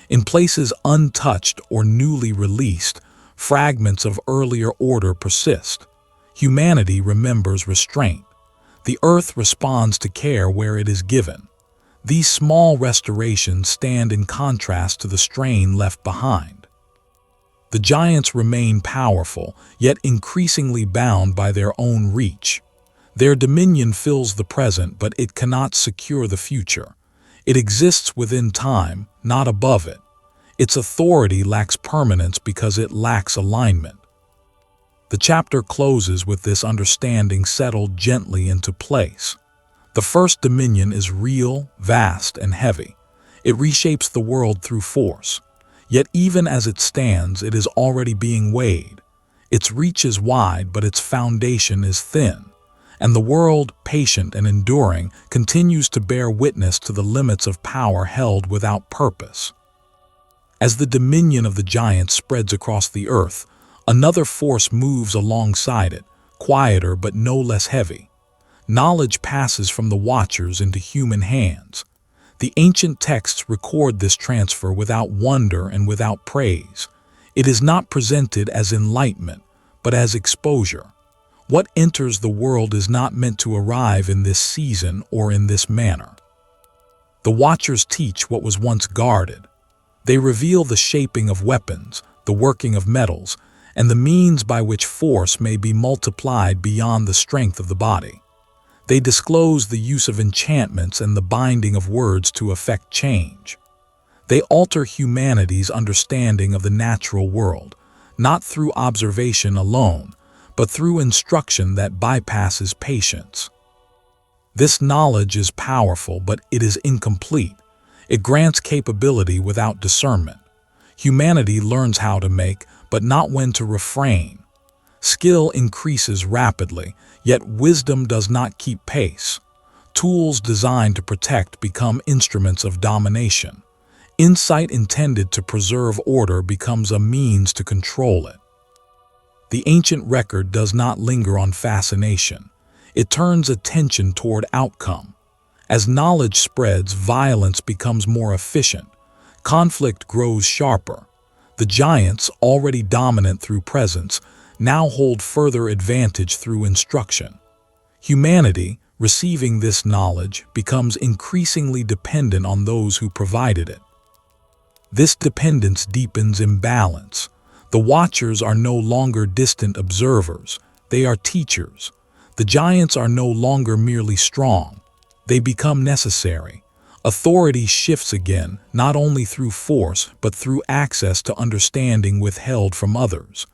In places untouched or newly released, fragments of earlier order persist. Humanity remembers restraint. The earth responds to care where it is given. These small restorations stand in contrast to the strain left behind. The giants remain powerful, yet increasingly bound by their own reach. Their dominion fills the present, but it cannot secure the future. It exists within time, not above it. Its authority lacks permanence because it lacks alignment. The chapter closes with this understanding settled gently into place. The first dominion is real, vast, and heavy. It reshapes the world through force. Yet even as it stands, it is already being weighed. Its reach is wide, but its foundation is thin. And the world, patient and enduring, continues to bear witness to the limits of power held without purpose. As the dominion of the giants spreads across the earth, another force moves alongside it, quieter but no less heavy. Knowledge passes from the watchers into human hands. The ancient texts record this transfer without wonder and without praise. It is not presented as enlightenment, but as exposure. What enters the world is not meant to arrive in this season or in this manner. The watchers teach what was once guarded. They reveal the shaping of weapons, the working of metals, and the means by which force may be multiplied beyond the strength of the body. They disclose the use of enchantments and the binding of words to effect change. They alter humanity's understanding of the natural world, not through observation alone, but through instruction that bypasses patience. This knowledge is powerful, but it is incomplete. It grants capability without discernment. Humanity learns how to make, but not when to refrain. Skill increases rapidly, yet wisdom does not keep pace. Tools designed to protect become instruments of domination. Insight intended to preserve order becomes a means to control it. The ancient record does not linger on fascination. It turns attention toward outcome. As knowledge spreads, violence becomes more efficient. Conflict grows sharper. The giants, already dominant through presence, now hold further advantage through instruction. Humanity, receiving this knowledge, becomes increasingly dependent on those who provided it. This dependence deepens imbalance. The watchers are no longer distant observers, they are teachers. The giants are no longer merely strong, they become necessary. Authority shifts again, not only through force, but through access to understanding withheld from others.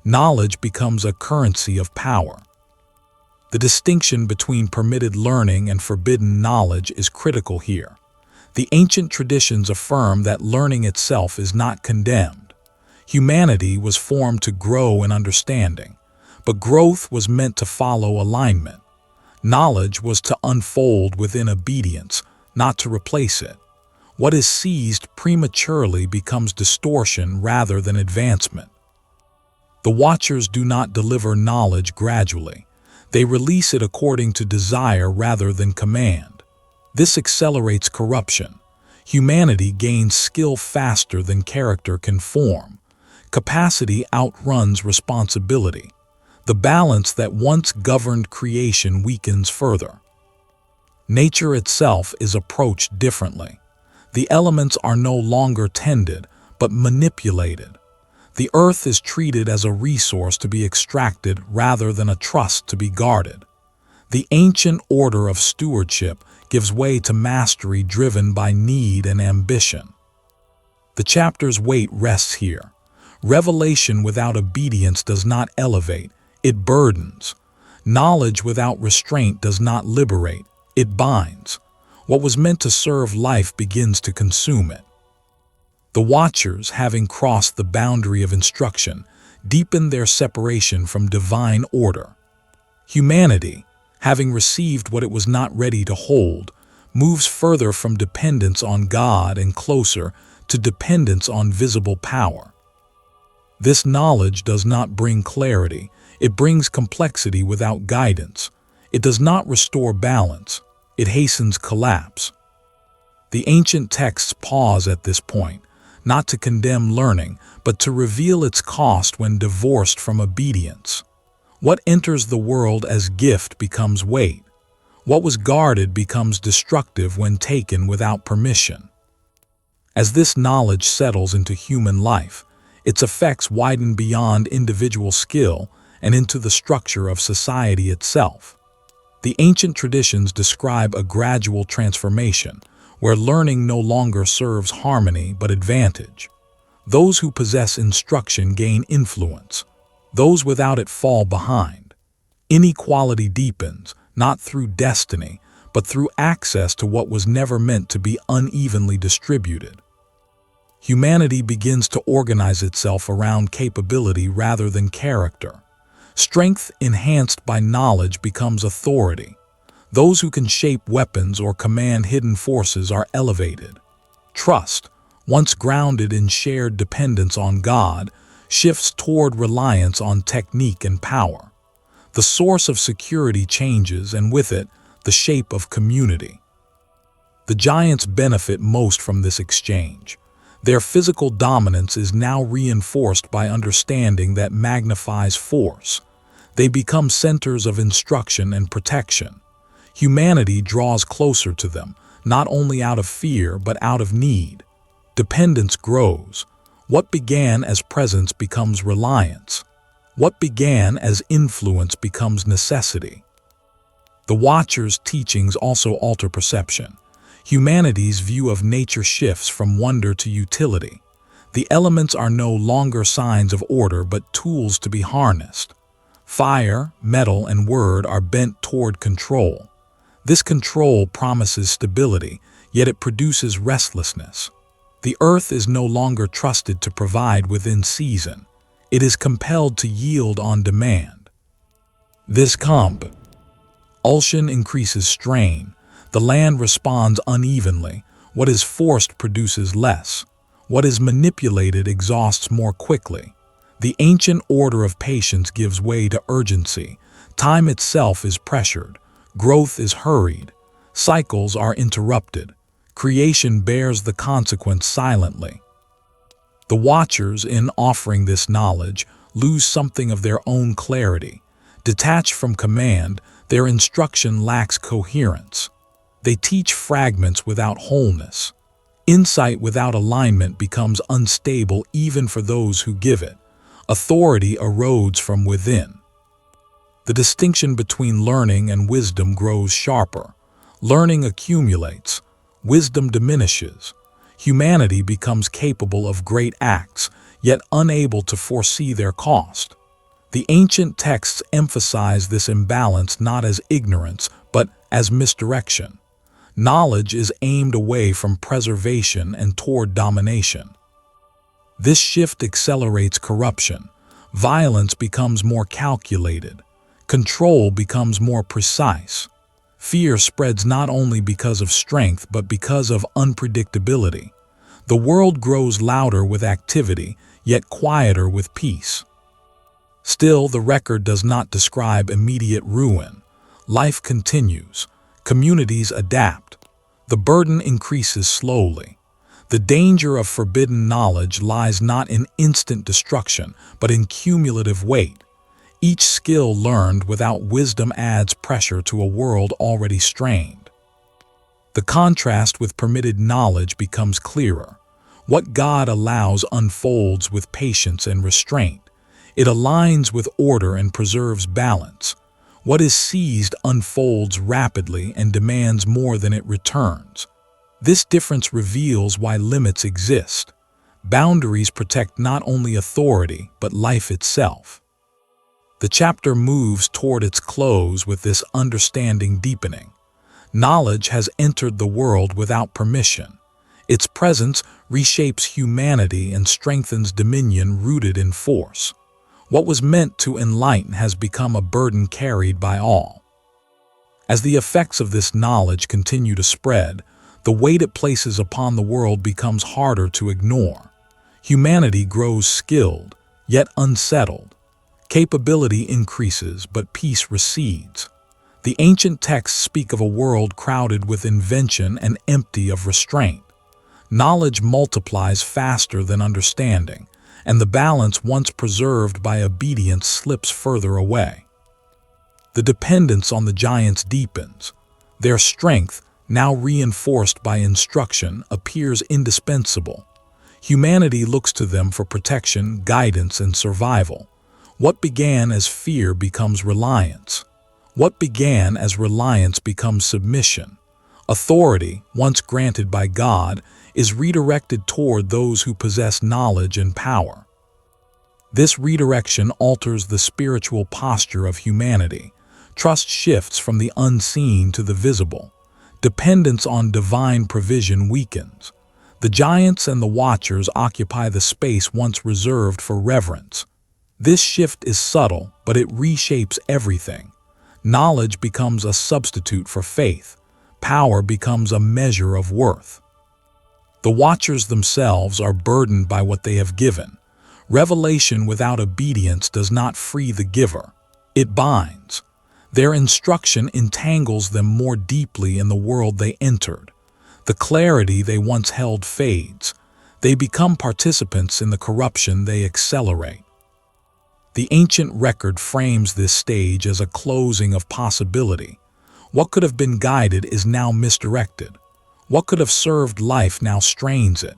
Knowledge becomes a currency of power. The distinction between permitted learning and forbidden knowledge is critical here. The ancient traditions affirm that learning itself is not condemned. Humanity was formed to grow in understanding, but growth was meant to follow alignment. Knowledge was to unfold within obedience, not to replace it. What is seized prematurely becomes distortion rather than advancement. The watchers do not deliver knowledge gradually. They release it according to desire rather than command. This accelerates corruption. Humanity gains skill faster than character can form. Capacity outruns responsibility. The balance that once governed creation weakens further. Nature itself is approached differently. The elements are no longer tended, but manipulated. The earth is treated as a resource to be extracted rather than a trust to be guarded. The ancient order of stewardship gives way to mastery driven by need and ambition. The chapter's weight rests here. Revelation without obedience does not elevate, it burdens. Knowledge without restraint does not liberate, it binds. What was meant to serve life begins to consume it. The watchers, having crossed the boundary of instruction, deepen their separation from divine order. Humanity, having received what it was not ready to hold, moves further from dependence on God and closer to dependence on visible power. This knowledge does not bring clarity, it brings complexity without guidance. It does not restore balance, it hastens collapse. The ancient texts pause at this point, not to condemn learning, but to reveal its cost when divorced from obedience. What enters the world as gift becomes weight. What was guarded becomes destructive when taken without permission. As this knowledge settles into human life, Its effects widen beyond individual skill and into the structure of society itself. The ancient traditions describe a gradual transformation, where learning no longer serves harmony but advantage. Those who possess instruction gain influence. Those without it fall behind. Inequality deepens, not through destiny, but through access to what was never meant to be unevenly distributed. Humanity begins to organize itself around capability rather than character. Strength enhanced by knowledge becomes authority. Those who can shape weapons or command hidden forces are elevated. Trust, once grounded in shared dependence on God, shifts toward reliance on technique and power. The source of security changes, and with it, the shape of community. The giants benefit most from this exchange. Their physical dominance is now reinforced by understanding that magnifies force. They become centers of instruction and protection. Humanity draws closer to them, not only out of fear but out of need. Dependence grows. What began as presence becomes reliance. What began as influence becomes necessity. The Watcher's teachings also alter perception. Humanity's view of nature shifts from wonder to utility. The elements are no longer signs of order but tools to be harnessed. Fire, metal, and word are bent toward control. This control promises stability, yet it produces restlessness. The earth is no longer trusted to provide within season. It is compelled to yield on demand. This compulsion increases strain. The land responds unevenly. What is forced produces less. What is manipulated exhausts more quickly. The ancient order of patience gives way to urgency. Time itself is pressured. Growth is hurried. Cycles are interrupted. Creation bears the consequence silently. The Watchers, in offering this knowledge, lose something of their own clarity. Detached from command, their instruction lacks coherence. They teach fragments without wholeness. Insight without alignment becomes unstable even for those who give it. Authority erodes from within. The distinction between learning and wisdom grows sharper. Learning accumulates. Wisdom diminishes. Humanity becomes capable of great acts, yet unable to foresee their cost. The ancient texts emphasize this imbalance not as ignorance, but as misdirection. Knowledge is aimed away from preservation and toward domination. This shift accelerates corruption. Violence becomes more calculated. Control becomes more precise. Fear spreads not only because of strength but because of unpredictability. The world grows louder with activity, yet quieter with peace. Still, the record does not describe immediate ruin. Life continues. Communities adapt. The burden increases slowly. The danger of forbidden knowledge lies not in instant destruction, but in cumulative weight. Each skill learned without wisdom adds pressure to a world already strained. The contrast with permitted knowledge becomes clearer. What God allows unfolds with patience and restraint. It aligns with order and preserves balance. What is seized unfolds rapidly and demands more than it returns. This difference reveals why limits exist. Boundaries protect not only authority, but life itself. The chapter moves toward its close with this understanding deepening. Knowledge has entered the world without permission. Its presence reshapes humanity and strengthens dominion rooted in force. What was meant to enlighten has become a burden carried by all. As the effects of this knowledge continue to spread, the weight it places upon the world becomes harder to ignore. Humanity grows skilled, yet unsettled. Capability increases, but peace recedes. The ancient texts speak of a world crowded with invention and empty of restraint. Knowledge multiplies faster than understanding, and the balance once preserved by obedience slips further away. The dependence on the giants deepens. Their strength, now reinforced by instruction, appears indispensable. Humanity looks to them for protection, guidance, and survival. What began as fear becomes reliance. What began as reliance becomes submission. Authority, once granted by God, is redirected toward those who possess knowledge and power. This redirection alters the spiritual posture of humanity. Trust shifts from the unseen to the visible. Dependence on divine provision weakens. The giants and the watchers occupy the space once reserved for reverence. This shift is subtle, but it reshapes everything. Knowledge becomes a substitute for faith. Power becomes a measure of worth. The watchers themselves are burdened by what they have given. Revelation without obedience does not free the giver. It binds. Their instruction entangles them more deeply in the world they entered. The clarity they once held fades. They become participants in the corruption they accelerate. The ancient record frames this stage as a closing of possibility. What could have been guided is now misdirected. What could have served life now strains it.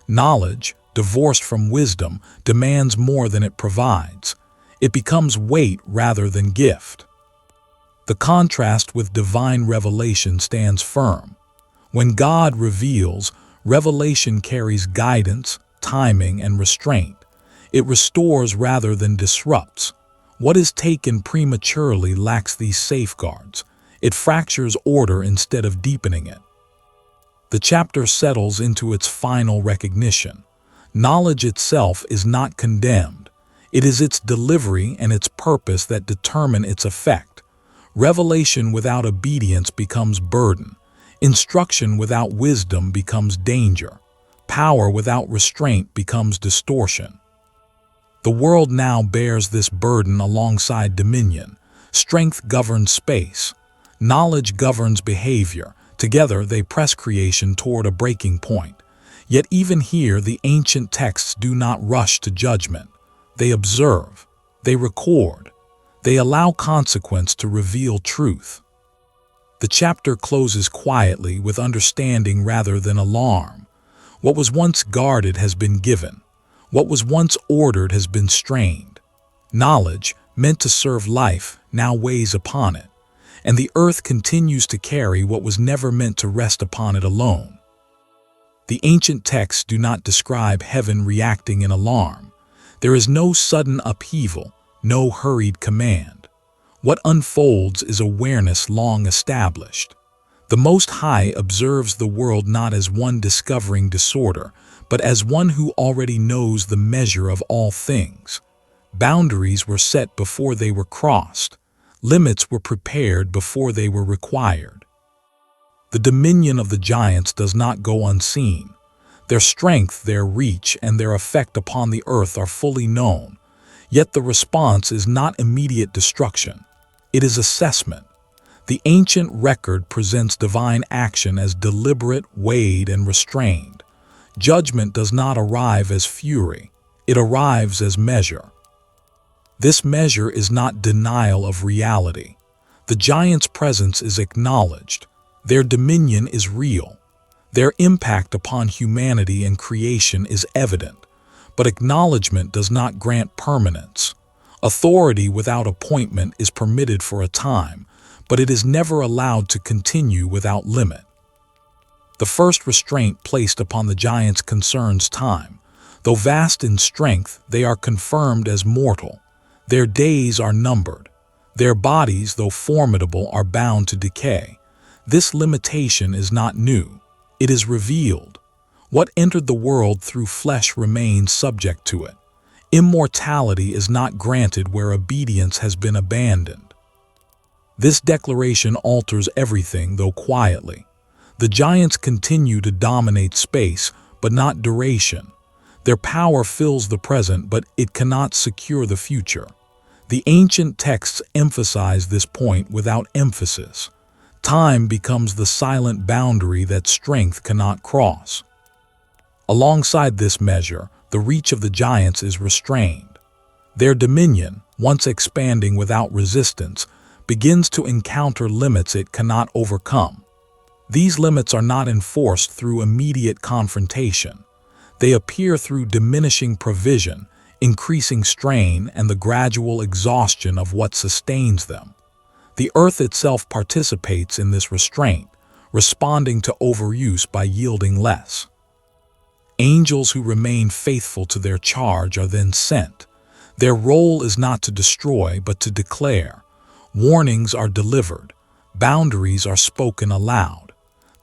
Knowledge, divorced from wisdom, demands more than it provides. It becomes weight rather than gift. The contrast with divine revelation stands firm. When God reveals, revelation carries guidance, timing, and restraint. It restores rather than disrupts. What is taken prematurely lacks these safeguards. It fractures order instead of deepening it. The chapter settles into its final recognition. Knowledge itself is not condemned. It is its delivery and its purpose that determine its effect. Revelation without obedience becomes burden. Instruction without wisdom becomes danger. Power without restraint becomes distortion. The world now bears this burden alongside dominion. Strength governs space. Knowledge governs behavior. Together they press creation toward a breaking point. Yet even here the ancient texts do not rush to judgment. They observe. They record. They allow consequence to reveal truth. The chapter closes quietly with understanding rather than alarm. What was once guarded has been given. What was once ordered has been strained. Knowledge, meant to serve life, now weighs upon it. And the earth continues to carry what was never meant to rest upon it alone. The ancient texts do not describe heaven reacting in alarm. There is no sudden upheaval, no hurried command. What unfolds is awareness long established. The Most High observes the world not as one discovering disorder, but as one who already knows the measure of all things. Boundaries were set before they were crossed. Limits were prepared before they were required. The dominion of the giants does not go unseen. Their strength, their reach, and their effect upon the earth are fully known. Yet the response is not immediate destruction. It is assessment. The ancient record presents divine action as deliberate, weighed, and restrained. Judgment does not arrive as fury. It arrives as measure. This measure is not denial of reality. The giants' presence is acknowledged. Their dominion is real. Their impact upon humanity and creation is evident. But acknowledgement does not grant permanence. Authority without appointment is permitted for a time, but it is never allowed to continue without limit. The first restraint placed upon the giants concerns time. Though vast in strength, they are confirmed as mortal. Their days are numbered. Their bodies, though formidable, are bound to decay. This limitation is not new. It is revealed. What entered the world through flesh remains subject to it. Immortality is not granted where obedience has been abandoned. This declaration alters everything, though quietly. The giants continue to dominate space, but not duration. Their power fills the present, but it cannot secure the future. The ancient texts emphasize this point without emphasis. Time becomes the silent boundary that strength cannot cross. Alongside this measure, the reach of the giants is restrained. Their dominion, once expanding without resistance, begins to encounter limits it cannot overcome. These limits are not enforced through immediate confrontation. They appear through diminishing provision, increasing strain, and the gradual exhaustion of what sustains them. The earth itself participates in this restraint, responding to overuse by yielding less. Angels who remain faithful to their charge are then sent. Their role is not to destroy, but to declare. Warnings are delivered. Boundaries are spoken aloud.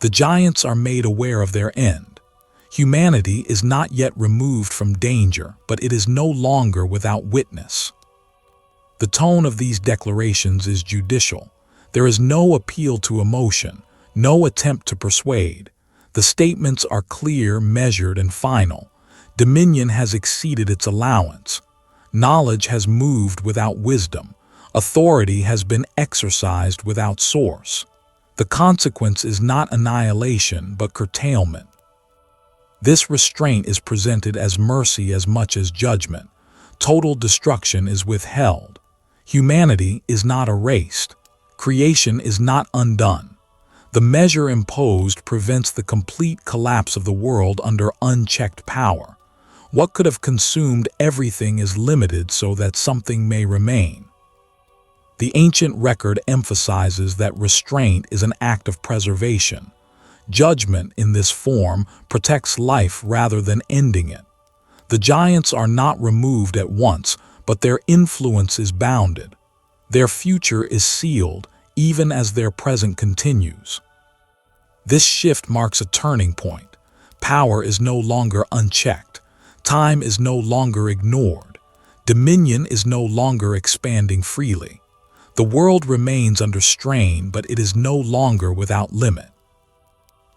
The giants are made aware of their end. Humanity is not yet removed from danger, but it is no longer without witness. The tone of these declarations is judicial. There is no appeal to emotion, no attempt to persuade. The statements are clear, measured, and final. Dominion has exceeded its allowance. Knowledge has moved without wisdom. Authority has been exercised without source. The consequence is not annihilation, but curtailment. This restraint is presented as mercy as much as judgment. Total destruction is withheld. Humanity is not erased. Creation is not undone. The measure imposed prevents the complete collapse of the world under unchecked power. What could have consumed everything is limited so that something may remain. The ancient record emphasizes that restraint is an act of preservation. Judgment in this form protects life rather than ending it. The giants are not removed at once, but their influence is bounded. Their future is sealed, even as their present continues. This shift marks a turning point. Power is no longer unchecked. Time is no longer ignored. Dominion is no longer expanding freely. The world remains under strain, but it is no longer without limit.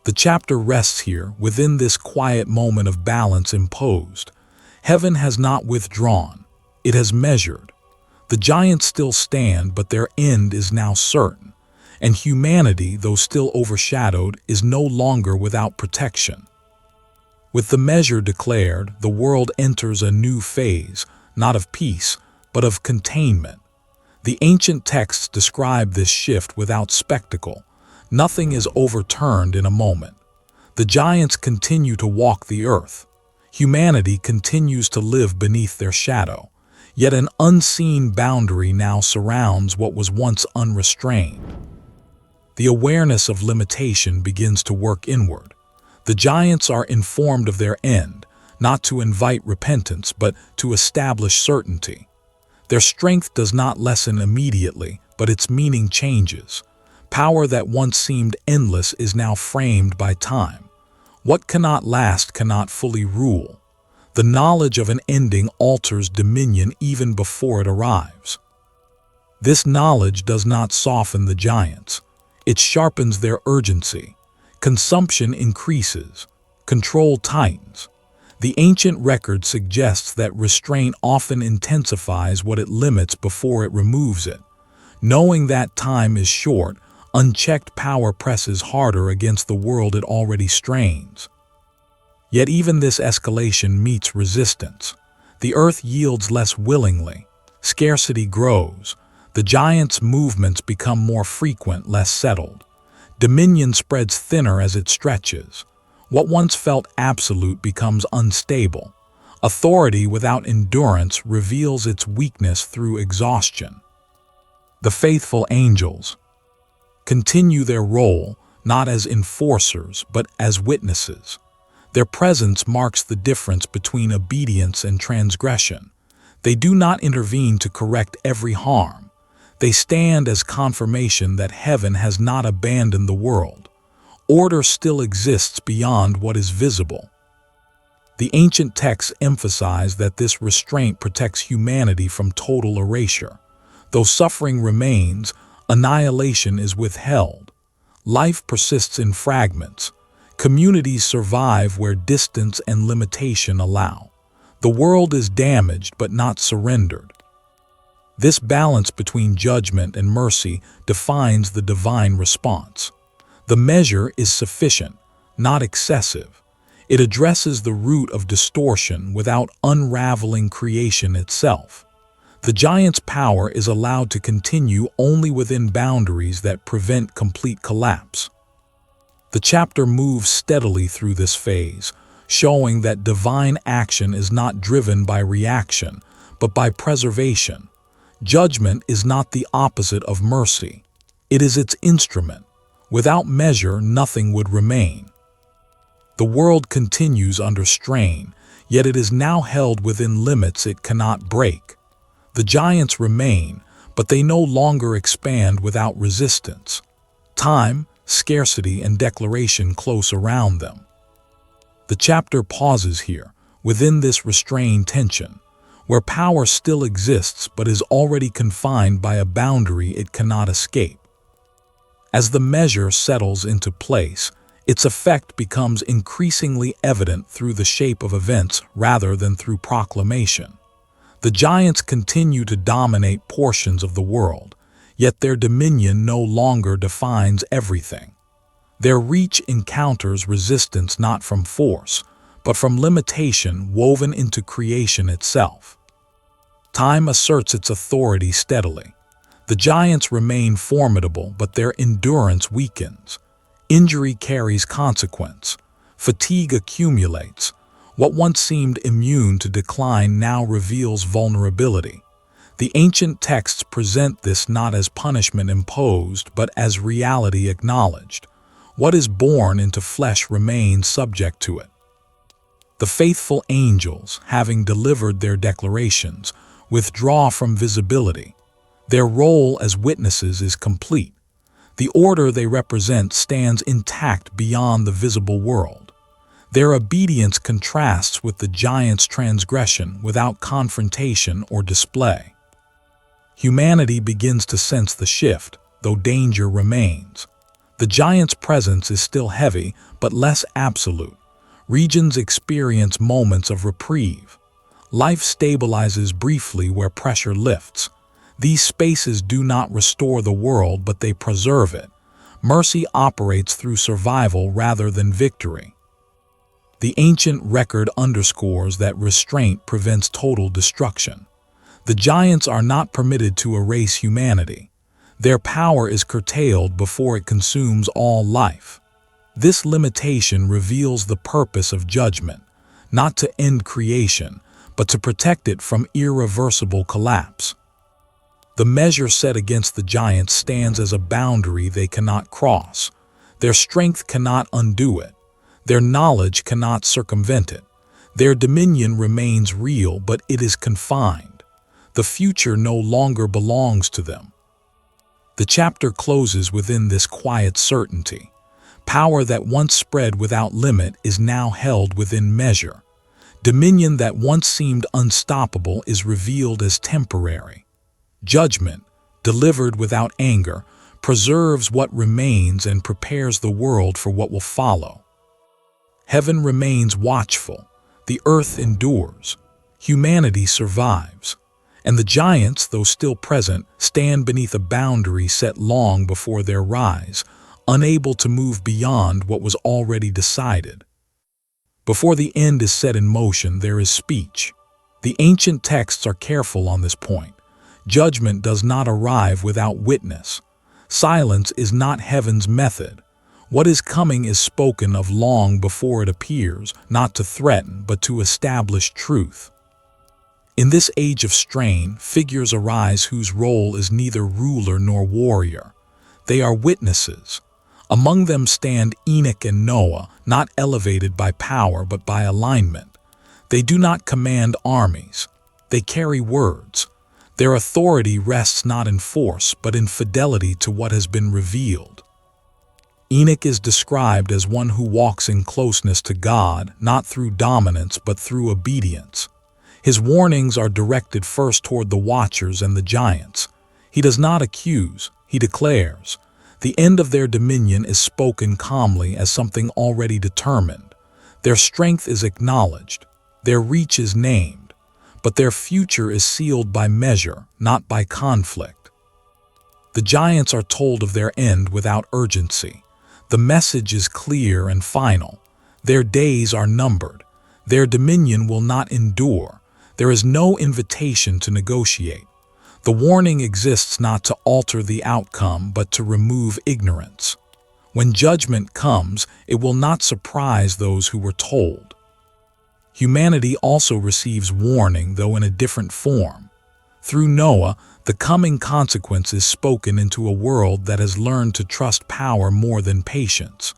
The chapter rests here, within this quiet moment of balance imposed. Heaven has not withdrawn. It has measured. The giants still stand, but their end is now certain. And humanity, though still overshadowed, is no longer without protection. With the measure declared, the world enters a new phase, not of peace, but of containment. The ancient texts describe this shift without spectacle. Nothing is overturned in a moment. The giants continue to walk the earth. Humanity continues to live beneath their shadow. Yet an unseen boundary now surrounds what was once unrestrained. The awareness of limitation begins to work inward. The giants are informed of their end, not to invite repentance, but to establish certainty. Their strength does not lessen immediately, but its meaning changes. Power that once seemed endless is now framed by time. What cannot last cannot fully rule. The knowledge of an ending alters dominion even before it arrives. This knowledge does not soften the giants. It sharpens their urgency. Consumption increases. Control tightens. The ancient record suggests that restraint often intensifies what it limits before it removes it. Knowing that time is short, unchecked power presses harder against the world it already strains. Yet even this escalation meets resistance. The earth yields less willingly. Scarcity grows. The giants' movements become more frequent, less settled. Dominion spreads thinner as it stretches. What once felt absolute becomes unstable. Authority without endurance reveals its weakness through exhaustion. The faithful angels continue their role, not as enforcers, but as witnesses. Their presence marks the difference between obedience and transgression. They do not intervene to correct every harm. They stand as confirmation that heaven has not abandoned the world. Order still exists beyond what is visible. The ancient texts emphasize that this restraint protects humanity from total erasure. Though suffering remains, annihilation is withheld. Life persists in fragments. Communities survive where distance and limitation allow. The world is damaged but not surrendered. This balance between judgment and mercy defines the divine response. The measure is sufficient, not excessive. It addresses the root of distortion without unraveling creation itself. The giant's power is allowed to continue only within boundaries that prevent complete collapse. The chapter moves steadily through this phase, showing that divine action is not driven by reaction, but by preservation. Judgment is not the opposite of mercy. It is its instrument. Without measure, nothing would remain. The world continues under strain, yet it is now held within limits it cannot break. The giants remain, but they no longer expand without resistance. Time, scarcity, and declaration close around them. The chapter pauses here, within this restrained tension, where power still exists but is already confined by a boundary it cannot escape. As the measure settles into place, its effect becomes increasingly evident through the shape of events rather than through proclamation. The giants continue to dominate portions of the world, yet their dominion no longer defines everything. Their reach encounters resistance not from force, but from limitation woven into creation itself. Time asserts its authority steadily. The giants remain formidable, but their endurance weakens. Injury carries consequence. Fatigue accumulates. What once seemed immune to decline now reveals vulnerability. The ancient texts present this not as punishment imposed, but as reality acknowledged. What is born into flesh remains subject to it. The faithful angels, having delivered their declarations, withdraw from visibility. Their role as witnesses is complete. The order they represent stands intact beyond the visible world. Their obedience contrasts with the giant's transgression without confrontation or display. Humanity begins to sense the shift, though danger remains. The giant's presence is still heavy, but less absolute. Regions experience moments of reprieve. Life stabilizes briefly where pressure lifts. These spaces do not restore the world, but they preserve it. Mercy operates through survival rather than victory. The ancient record underscores that restraint prevents total destruction. The giants are not permitted to erase humanity. Their power is curtailed before it consumes all life. This limitation reveals the purpose of judgment, not to end creation, but to protect it from irreversible collapse. The measure set against the giants stands as a boundary they cannot cross. Their strength cannot undo it. Their knowledge cannot circumvent it. Their dominion remains real, but it is confined. The future no longer belongs to them. The chapter closes within this quiet certainty. Power that once spread without limit is now held within measure. Dominion that once seemed unstoppable is revealed as temporary. Judgment, delivered without anger, preserves what remains and prepares the world for what will follow. Heaven remains watchful, the earth endures, humanity survives, and the giants, though still present, stand beneath a boundary set long before their rise, unable to move beyond what was already decided. Before the end is set in motion, there is speech. The ancient texts are careful on this point. Judgment does not arrive without witness. Silence is not heaven's method. What is coming is spoken of long before it appears, not to threaten, but to establish truth. In this age of strain, figures arise whose role is neither ruler nor warrior. They are witnesses. Among them stand Enoch and Noah, not elevated by power but by alignment. They do not command armies. They carry words. Their authority rests not in force, but in fidelity to what has been revealed. Enoch is described as one who walks in closeness to God, not through dominance, but through obedience. His warnings are directed first toward the watchers and the giants. He does not accuse, he declares. The end of their dominion is spoken calmly as something already determined. Their strength is acknowledged. Their reach is named. But their future is sealed by measure, not by conflict. The giants are told of their end without urgency. The message is clear and final. Their days are numbered. Their dominion will not endure. There is no invitation to negotiate. The warning exists not to alter the outcome, but to remove ignorance. When judgment comes, it will not surprise those who were told. Humanity also receives warning, though in a different form. Through Noah, the coming consequence is spoken into a world that has learned to trust power more than patience.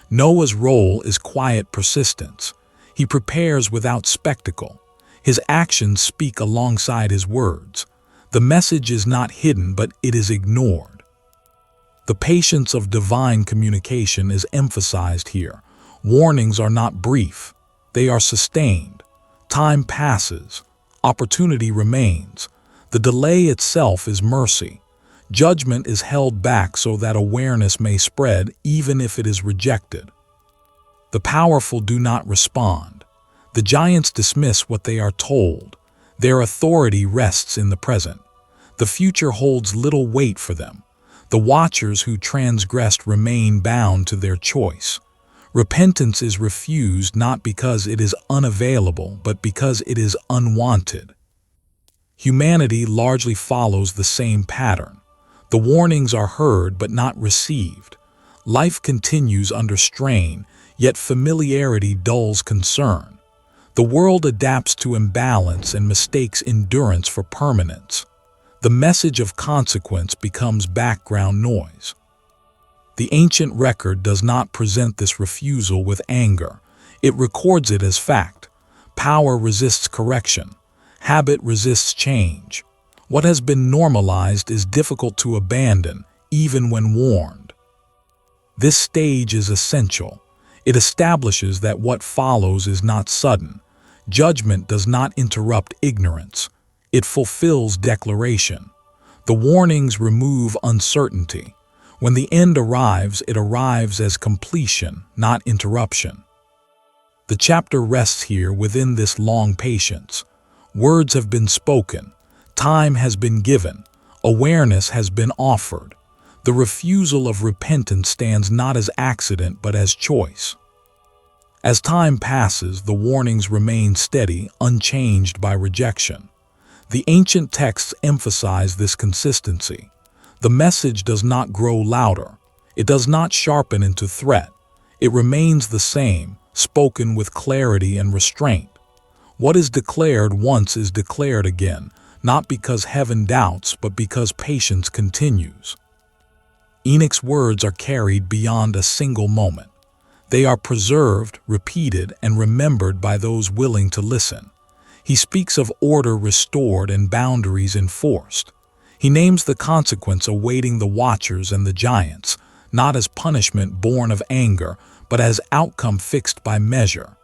Noah's role is quiet persistence. He prepares without spectacle. His actions speak alongside his words. The message is not hidden, but it is ignored. The patience of divine communication is emphasized here. Warnings are not brief. They are sustained. Time passes. Opportunity remains. The delay itself is mercy. Judgment is held back so that awareness may spread even if it is rejected. The powerful do not respond. The giants dismiss what they are told. Their authority rests in the present. The future holds little weight for them. The watchers who transgressed remain bound to their choice. Repentance is refused not because it is unavailable, but because it is unwanted. Humanity largely follows the same pattern. The warnings are heard but not received. Life continues under strain, yet familiarity dulls concern. The world adapts to imbalance and mistakes endurance for permanence. The message of consequence becomes background noise. The ancient record does not present this refusal with anger. It records it as fact. Power resists correction. Habit resists change. What has been normalized is difficult to abandon, even when warned. This stage is essential. It establishes that what follows is not sudden. Judgment does not interrupt ignorance. It fulfills declaration. The warnings remove uncertainty. When the end arrives, it arrives as completion, not interruption. The chapter rests here within this long patience. Words have been spoken. Time has been given. Awareness has been offered. The refusal of repentance stands not as accident but as choice. As time passes, the warnings remain steady, unchanged by rejection. The ancient texts emphasize this consistency. The message does not grow louder. It does not sharpen into threat. It remains the same, spoken with clarity and restraint. What is declared once is declared again, not because heaven doubts, but because patience continues. Enoch's words are carried beyond a single moment. They are preserved, repeated, and remembered by those willing to listen. He speaks of order restored and boundaries enforced. He names the consequence awaiting the watchers and the giants, not as punishment born of anger, but as outcome fixed by measure.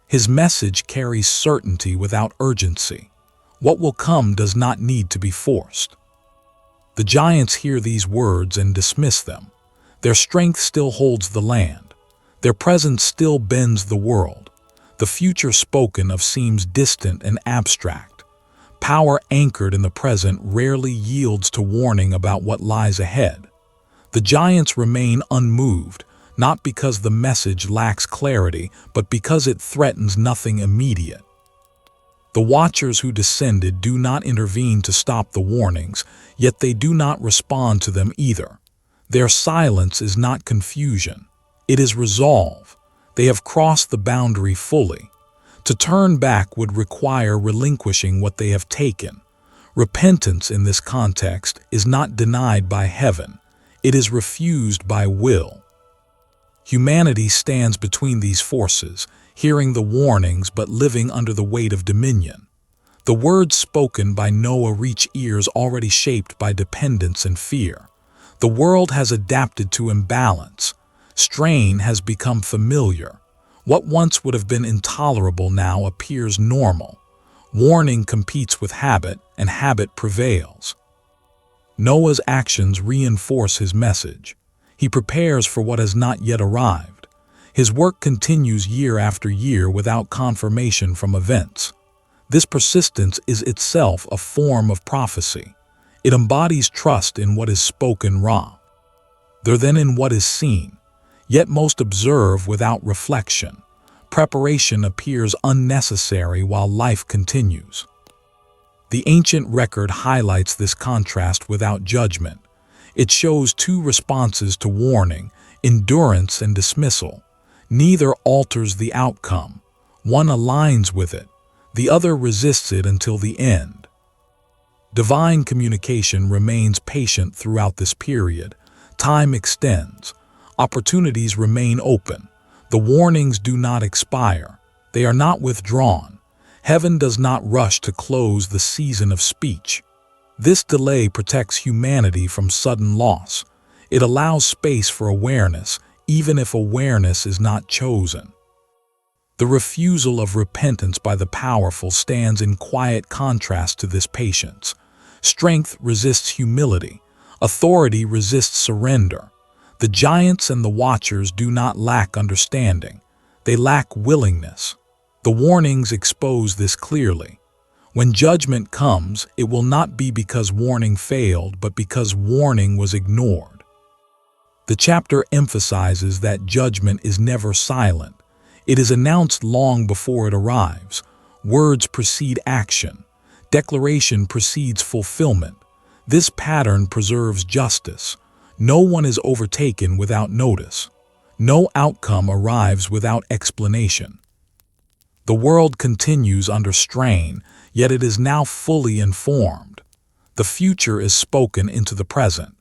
His message carries certainty without urgency. What will come does not need to be forced. The giants hear these words and dismiss them. Their strength still holds the land. Their presence still bends the world. The future spoken of seems distant and abstract. Power anchored in the present rarely yields to warning about what lies ahead. The giants remain unmoved, not because the message lacks clarity, but because it threatens nothing immediate. The watchers who descended do not intervene to stop the warnings, yet they do not respond to them either. Their silence is not confusion. It is resolve. They have crossed the boundary fully. To turn back would require relinquishing what they have taken. Repentance in this context is not denied by heaven. It is refused by will. Humanity stands between these forces, hearing the warnings but living under the weight of dominion. The words spoken by Noah reach ears already shaped by dependence and fear. The world has adapted to imbalance. Strain has become familiar. What once would have been intolerable now appears normal. Warning competes with habit, and habit prevails. Noah's actions reinforce his message. He prepares for what has not yet arrived. His work continues year after year without confirmation from events. This persistence is itself a form of prophecy. It embodies trust in what is spoken raw, than in what is seen. Yet most observe without reflection. Preparation appears unnecessary while life continues. The ancient record highlights this contrast without judgment. It shows two responses to warning, endurance and dismissal. Neither alters the outcome. One aligns with it, the other resists it until the end. Divine communication remains patient throughout this period. Time extends. Opportunities remain open. The warnings do not expire. They are not withdrawn. Heaven does not rush to close the season of speech. This delay protects humanity from sudden loss. It allows space for awareness, even if awareness is not chosen. The refusal of repentance by the powerful stands in quiet contrast to this patience. Strength resists humility. Authority resists surrender. The giants and the watchers do not lack understanding. They lack willingness. The warnings expose this clearly. When judgment comes, it will not be because warning failed, but because warning was ignored. The chapter emphasizes that judgment is never silent. It is announced long before it arrives. Words precede action. Declaration precedes fulfillment. This pattern preserves justice. No one is overtaken without notice. No outcome arrives without explanation. The world continues under strain, yet it is now fully informed. The future is spoken into the present.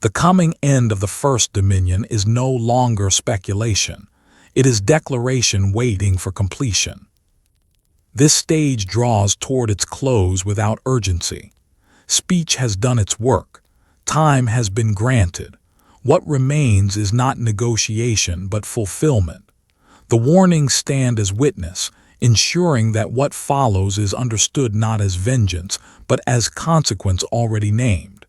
The coming end of the first dominion is no longer speculation. It is declaration waiting for completion. This stage draws toward its close without urgency. Speech has done its work. Time has been granted. What remains is not negotiation but fulfillment. The warnings stand as witness, ensuring that what follows is understood not as vengeance, but as consequence already named.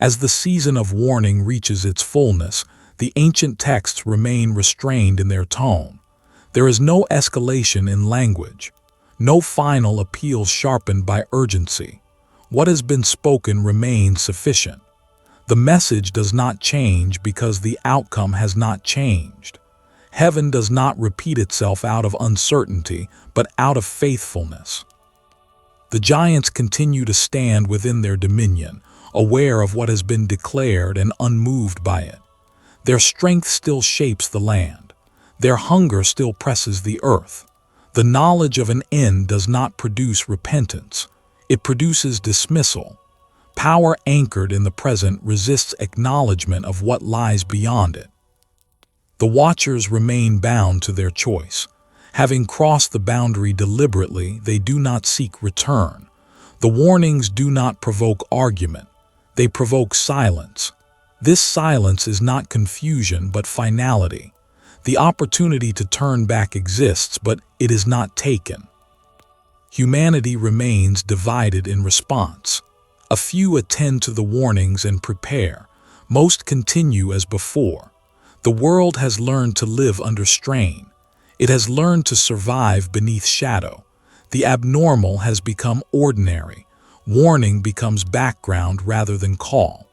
As the season of warning reaches its fullness, the ancient texts remain restrained in their tone. There is no escalation in language, no final appeal sharpened by urgency. What has been spoken remains sufficient. The message does not change because the outcome has not changed. Heaven does not repeat itself out of uncertainty, but out of faithfulness. The giants continue to stand within their dominion, aware of what has been declared and unmoved by it. Their strength still shapes the land. Their hunger still presses the earth. The knowledge of an end does not produce repentance. It produces dismissal. Power anchored in the present resists acknowledgement of what lies beyond it. The watchers remain bound to their choice. Having crossed the boundary deliberately, they do not seek return. The warnings do not provoke argument. They provoke silence. This silence is not confusion but finality. The opportunity to turn back exists, but it is not taken. Humanity remains divided in response. A few attend to the warnings and prepare. Most continue as before. The world has learned to live under strain. It has learned to survive beneath shadow. The abnormal has become ordinary. Warning becomes background rather than call.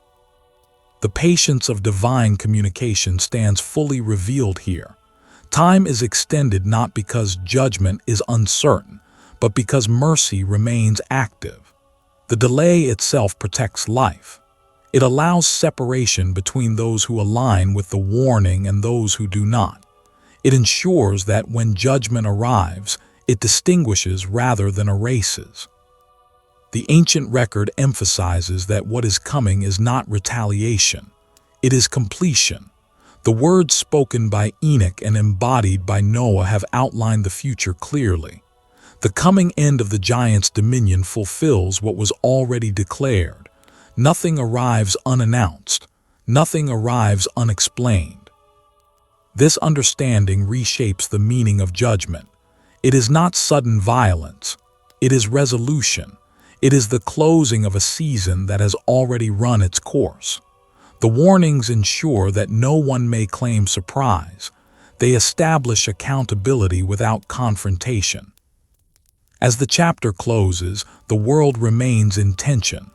The patience of divine communication stands fully revealed here. Time is extended not because judgment is uncertain, but because mercy remains active. The delay itself protects life. It allows separation between those who align with the warning and those who do not. It ensures that when judgment arrives, it distinguishes rather than erases. The ancient record emphasizes that what is coming is not retaliation. It is completion. The words spoken by Enoch and embodied by Noah have outlined the future clearly. The coming end of the giant's dominion fulfills what was already declared. Nothing arrives unannounced. Nothing arrives unexplained. This understanding reshapes the meaning of judgment. It is not sudden violence. It is resolution. It is the closing of a season that has already run its course. The warnings ensure that no one may claim surprise. They establish accountability without confrontation. As the chapter closes, the world remains in tension.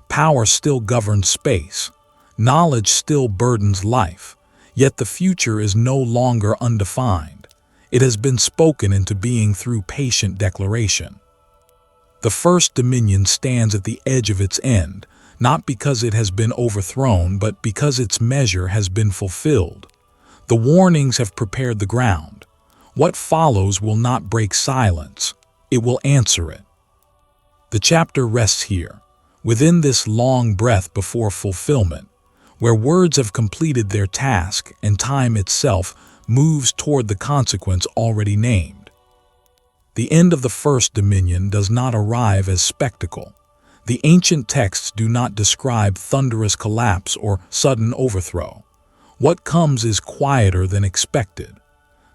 Power still governs space. Knowledge still burdens life. Yet the future is no longer undefined. It has been spoken into being through patient declaration. The first dominion stands at the edge of its end, not because it has been overthrown, but because its measure has been fulfilled. The warnings have prepared the ground. What follows will not break silence. It will answer it. The chapter rests here, within this long breath before fulfillment, where words have completed their task and time itself moves toward the consequence already named. The end of the first dominion does not arrive as spectacle. The ancient texts do not describe thunderous collapse or sudden overthrow. What comes is quieter than expected.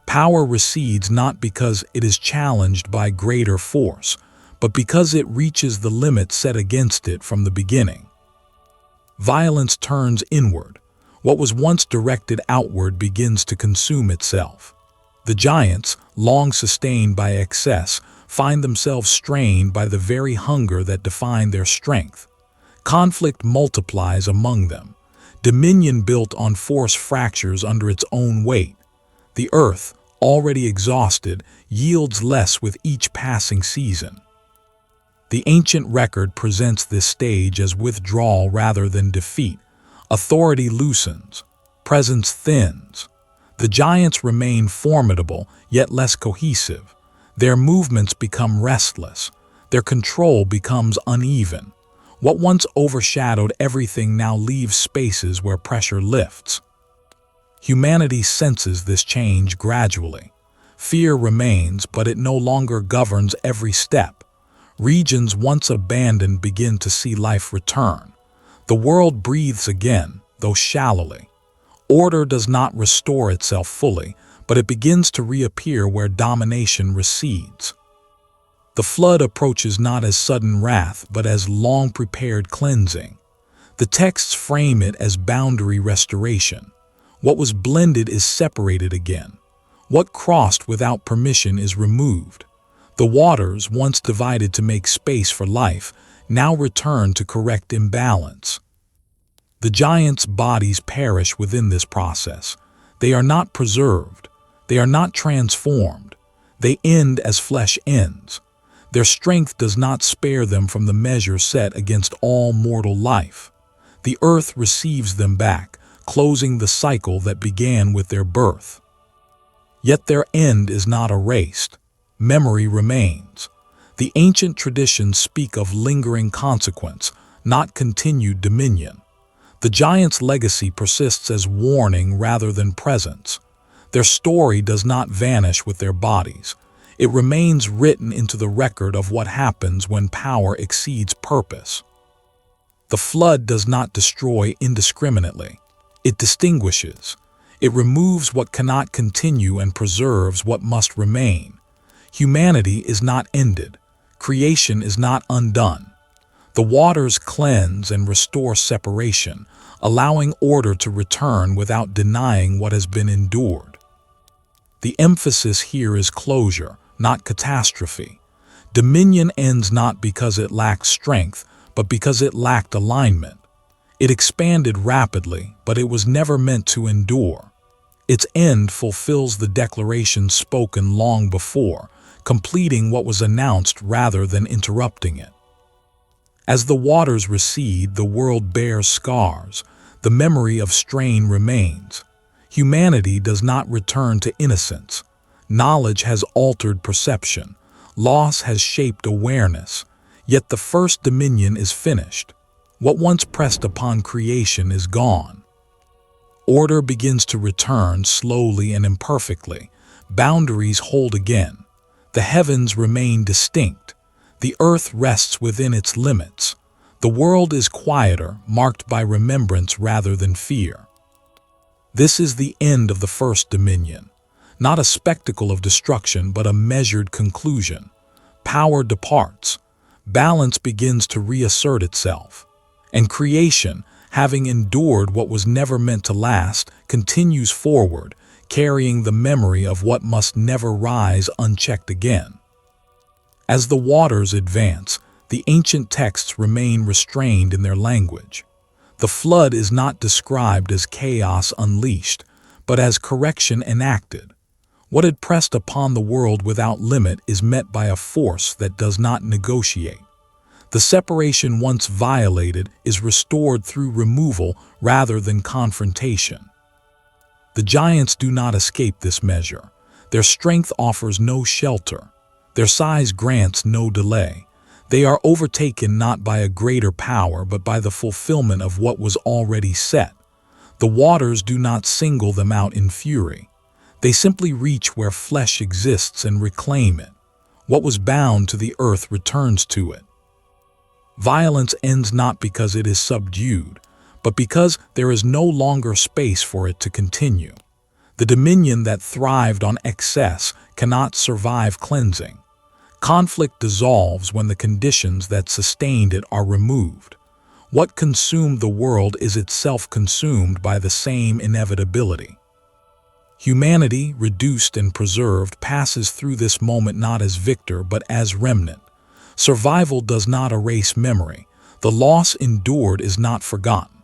Power recedes not because it is challenged by greater force, but because it reaches the limit set against it from the beginning. Violence turns inward. What was once directed outward begins to consume itself. The giants, long sustained by excess, find themselves strained by the very hunger that defined their strength. Conflict multiplies among them. Dominion built on force fractures under its own weight. The earth, already exhausted, yields less with each passing season. The ancient record presents this stage as withdrawal rather than defeat. Authority loosens. Presence thins. The giants remain formidable, yet less cohesive. Their movements become restless. Their control becomes uneven. What once overshadowed everything now leaves spaces where pressure lifts. Humanity senses this change gradually. Fear remains, but it no longer governs every step. Regions once abandoned begin to see life return. The world breathes again, though shallowly. Order does not restore itself fully, but it begins to reappear where domination recedes. The flood approaches not as sudden wrath, but as long-prepared cleansing. The texts frame it as boundary restoration. What was blended is separated again. What crossed without permission is removed. The waters, once divided to make space for life, now return to correct imbalance. The giants' bodies perish within this process. They are not preserved. They are not transformed. They end as flesh ends. Their strength does not spare them from the measure set against all mortal life. The earth receives them back, closing the cycle that began with their birth. Yet their end is not erased. Memory remains. The ancient traditions speak of lingering consequence, not continued dominion. The giants' legacy persists as warning rather than presence. Their story does not vanish with their bodies. It remains written into the record of what happens when power exceeds purpose. The flood does not destroy indiscriminately. It distinguishes. It removes what cannot continue and preserves what must remain. Humanity is not ended. Creation is not undone. The waters cleanse and restore separation, allowing order to return without denying what has been endured. The emphasis here is closure, not catastrophe. Dominion ends not because it lacked strength, but because it lacked alignment. It expanded rapidly, but it was never meant to endure. Its end fulfills the declaration spoken long before, completing what was announced rather than interrupting it. As the waters recede, the world bears scars. The memory of strain remains. Humanity does not return to innocence. Knowledge has altered perception. Loss has shaped awareness. Yet the first dominion is finished. What once pressed upon creation is gone. Order begins to return slowly and imperfectly. Boundaries hold again. The heavens remain distinct. The earth rests within its limits. The world is quieter, marked by remembrance rather than fear. This is the end of the first dominion. Not a spectacle of destruction, but a measured conclusion. Power departs. Balance begins to reassert itself. And creation, having endured what was never meant to last, continues forward, carrying the memory of what must never rise unchecked again. As the waters advance, the ancient texts remain restrained in their language. The flood is not described as chaos unleashed, but as correction enacted. What had pressed upon the world without limit is met by a force that does not negotiate. The separation once violated is restored through removal rather than confrontation. The giants do not escape this measure. Their strength offers no shelter. Their size grants no delay. They are overtaken not by a greater power, but by the fulfillment of what was already set. The waters do not single them out in fury. They simply reach where flesh exists and reclaim it. What was bound to the earth returns to it. Violence ends not because it is subdued, but because there is no longer space for it to continue. The dominion that thrived on excess cannot survive cleansing. Conflict dissolves when the conditions that sustained it are removed. What consumed the world is itself consumed by the same inevitability. Humanity, reduced and preserved, passes through this moment not as victor but as remnant. Survival does not erase memory. The loss endured is not forgotten.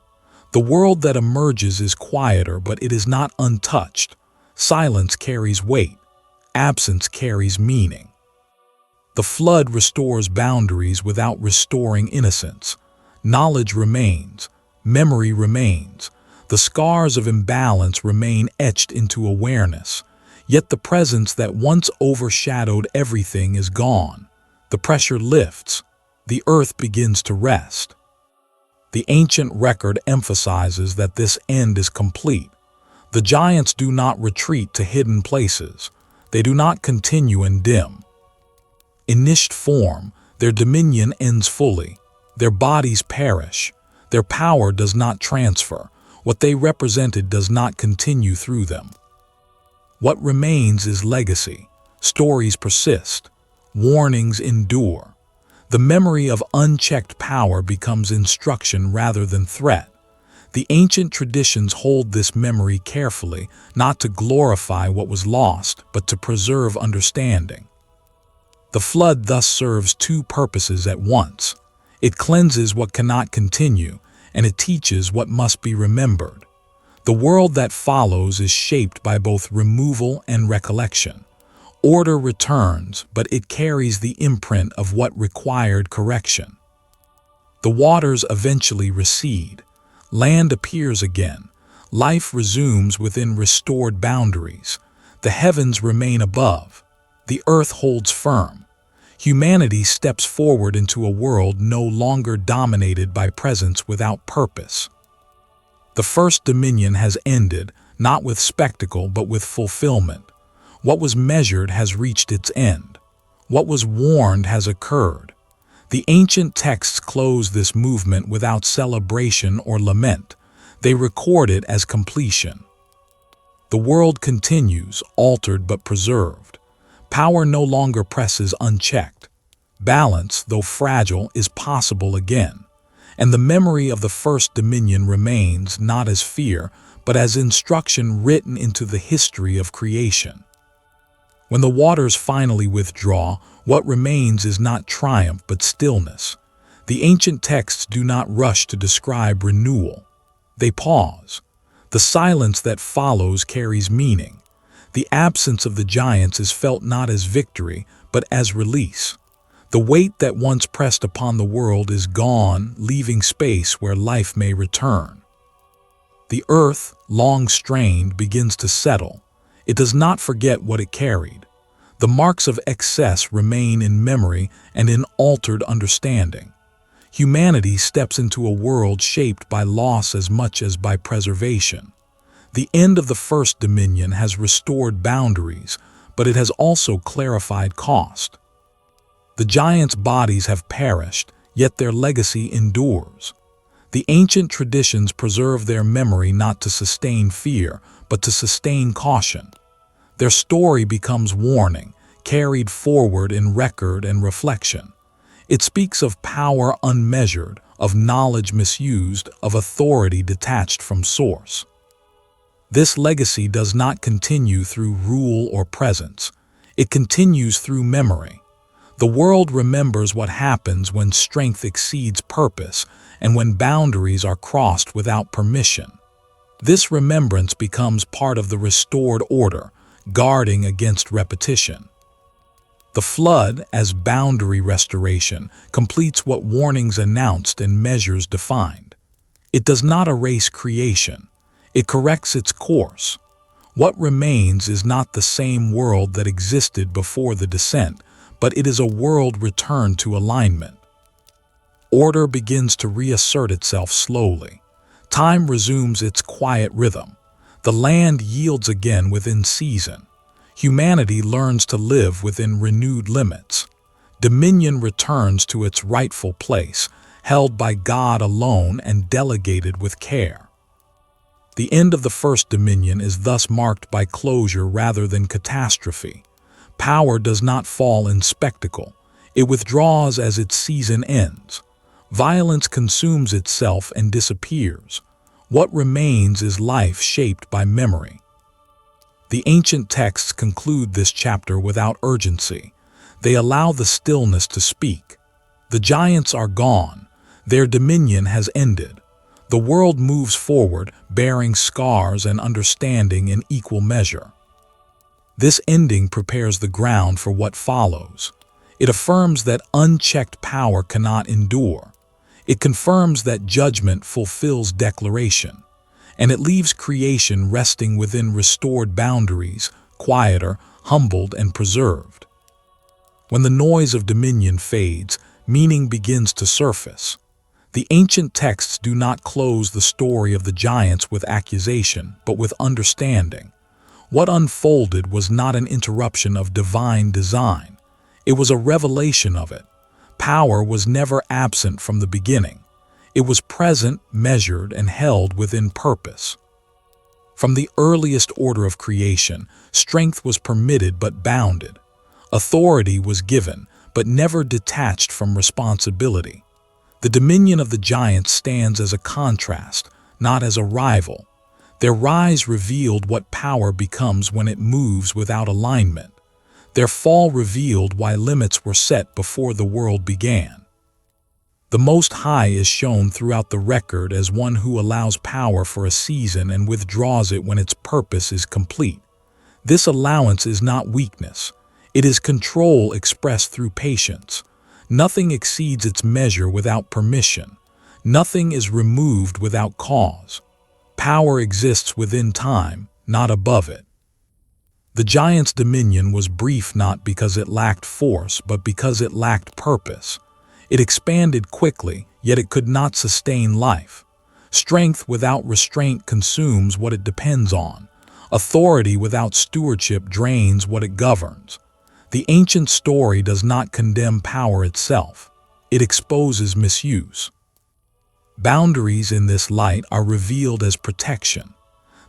The world that emerges is quieter, but it is not untouched. Silence carries weight. Absence carries meaning. The flood restores boundaries without restoring innocence. Knowledge remains. Memory remains. The scars of imbalance remain etched into awareness. Yet the presence that once overshadowed everything is gone. The pressure lifts. The earth begins to rest. The ancient record emphasizes that this end is complete. The giants do not retreat to hidden places. They do not continue and dim. In niched form, their dominion ends fully. Their bodies perish. Their power does not transfer. What they represented does not continue through them. What remains is legacy. Stories persist. Warnings endure. The memory of unchecked power becomes instruction rather than threat. The ancient traditions hold this memory carefully, not to glorify what was lost, but to preserve understanding. The flood thus serves two purposes at once. It cleanses what cannot continue, and it teaches what must be remembered. The world that follows is shaped by both removal and recollection. Order returns, but it carries the imprint of what required correction. The waters eventually recede. Land appears again. Life resumes within restored boundaries. The heavens remain above. The earth holds firm. Humanity steps forward into a world no longer dominated by presence without purpose. The first dominion has ended, not with spectacle but with fulfillment. What was measured has reached its end. What was warned has occurred. The ancient texts close this movement without celebration or lament. They record it as completion. The world continues, altered but preserved. Power no longer presses unchecked. Balance, though fragile, is possible again. And the memory of the first dominion remains not as fear, but as instruction written into the history of creation. When the waters finally withdraw, what remains is not triumph but stillness. The ancient texts do not rush to describe renewal. They pause. The silence that follows carries meaning. The absence of the giants is felt not as victory, but as release. The weight that once pressed upon the world is gone, leaving space where life may return. The earth, long strained, begins to settle. It does not forget what it carried. The marks of excess remain in memory and in altered understanding. Humanity steps into a world shaped by loss as much as by preservation. The end of the first dominion has restored boundaries, but it has also clarified cost. The giants' bodies have perished, yet their legacy endures. The ancient traditions preserve their memory not to sustain fear, but to sustain caution. Their story becomes warning, carried forward in record and reflection. It speaks of power unmeasured, of knowledge misused, of authority detached from source. This legacy does not continue through rule or presence. It continues through memory. The world remembers what happens when strength exceeds purpose and when boundaries are crossed without permission. This remembrance becomes part of the restored order, guarding against repetition. The flood, as boundary restoration, completes what warnings announced and measures defined. It does not erase creation. It corrects its course. What remains is not the same world that existed before the descent, but it is a world returned to alignment. Order begins to reassert itself slowly. Time resumes its quiet rhythm. The land yields again within season. Humanity learns to live within renewed limits. Dominion returns to its rightful place, held by God alone and delegated with care. The end of the first dominion is thus marked by closure rather than catastrophe. Power does not fall in spectacle. It withdraws as its season ends. Violence consumes itself and disappears. What remains is life shaped by memory. The ancient texts conclude this chapter without urgency. They allow the stillness to speak. The giants are gone. Their dominion has ended. The world moves forward, bearing scars and understanding in equal measure. This ending prepares the ground for what follows. It affirms that unchecked power cannot endure. It confirms that judgment fulfills declaration. And it leaves creation resting within restored boundaries, quieter, humbled, and preserved. When the noise of dominion fades, meaning begins to surface. The ancient texts do not close the story of the giants with accusation, but with understanding. What unfolded was not an interruption of divine design. It was a revelation of it. Power was never absent from the beginning. It was present, measured, and held within purpose. From the earliest order of creation, strength was permitted but bounded. Authority was given, but never detached from responsibility. The dominion of the giants stands as a contrast, not as a rival. Their rise revealed what power becomes when it moves without alignment. Their fall revealed why limits were set before the world began. The Most High is shown throughout the record as one who allows power for a season and withdraws it when its purpose is complete. This allowance is not weakness. It is control expressed through patience. Nothing exceeds its measure without permission. Nothing is removed without cause. Power exists within time, not above it. The giant's dominion was brief not because it lacked force, but because it lacked purpose. It expanded quickly, yet it could not sustain life. Strength without restraint consumes what it depends on. Authority without stewardship drains what it governs. The ancient story does not condemn power itself. It exposes misuse. Boundaries in this light are revealed as protection.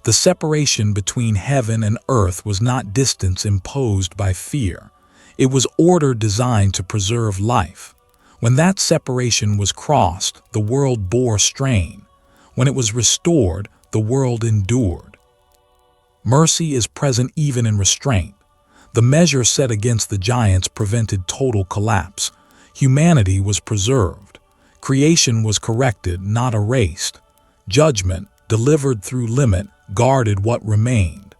The separation between heaven and earth was not distance imposed by fear. It was order designed to preserve life. When that separation was crossed, the world bore strain. When it was restored, the world endured. Mercy is present even in restraint. The measure set against the giants prevented total collapse. Humanity was preserved. Creation was corrected, not erased. Judgment, delivered through limit, guarded what remained.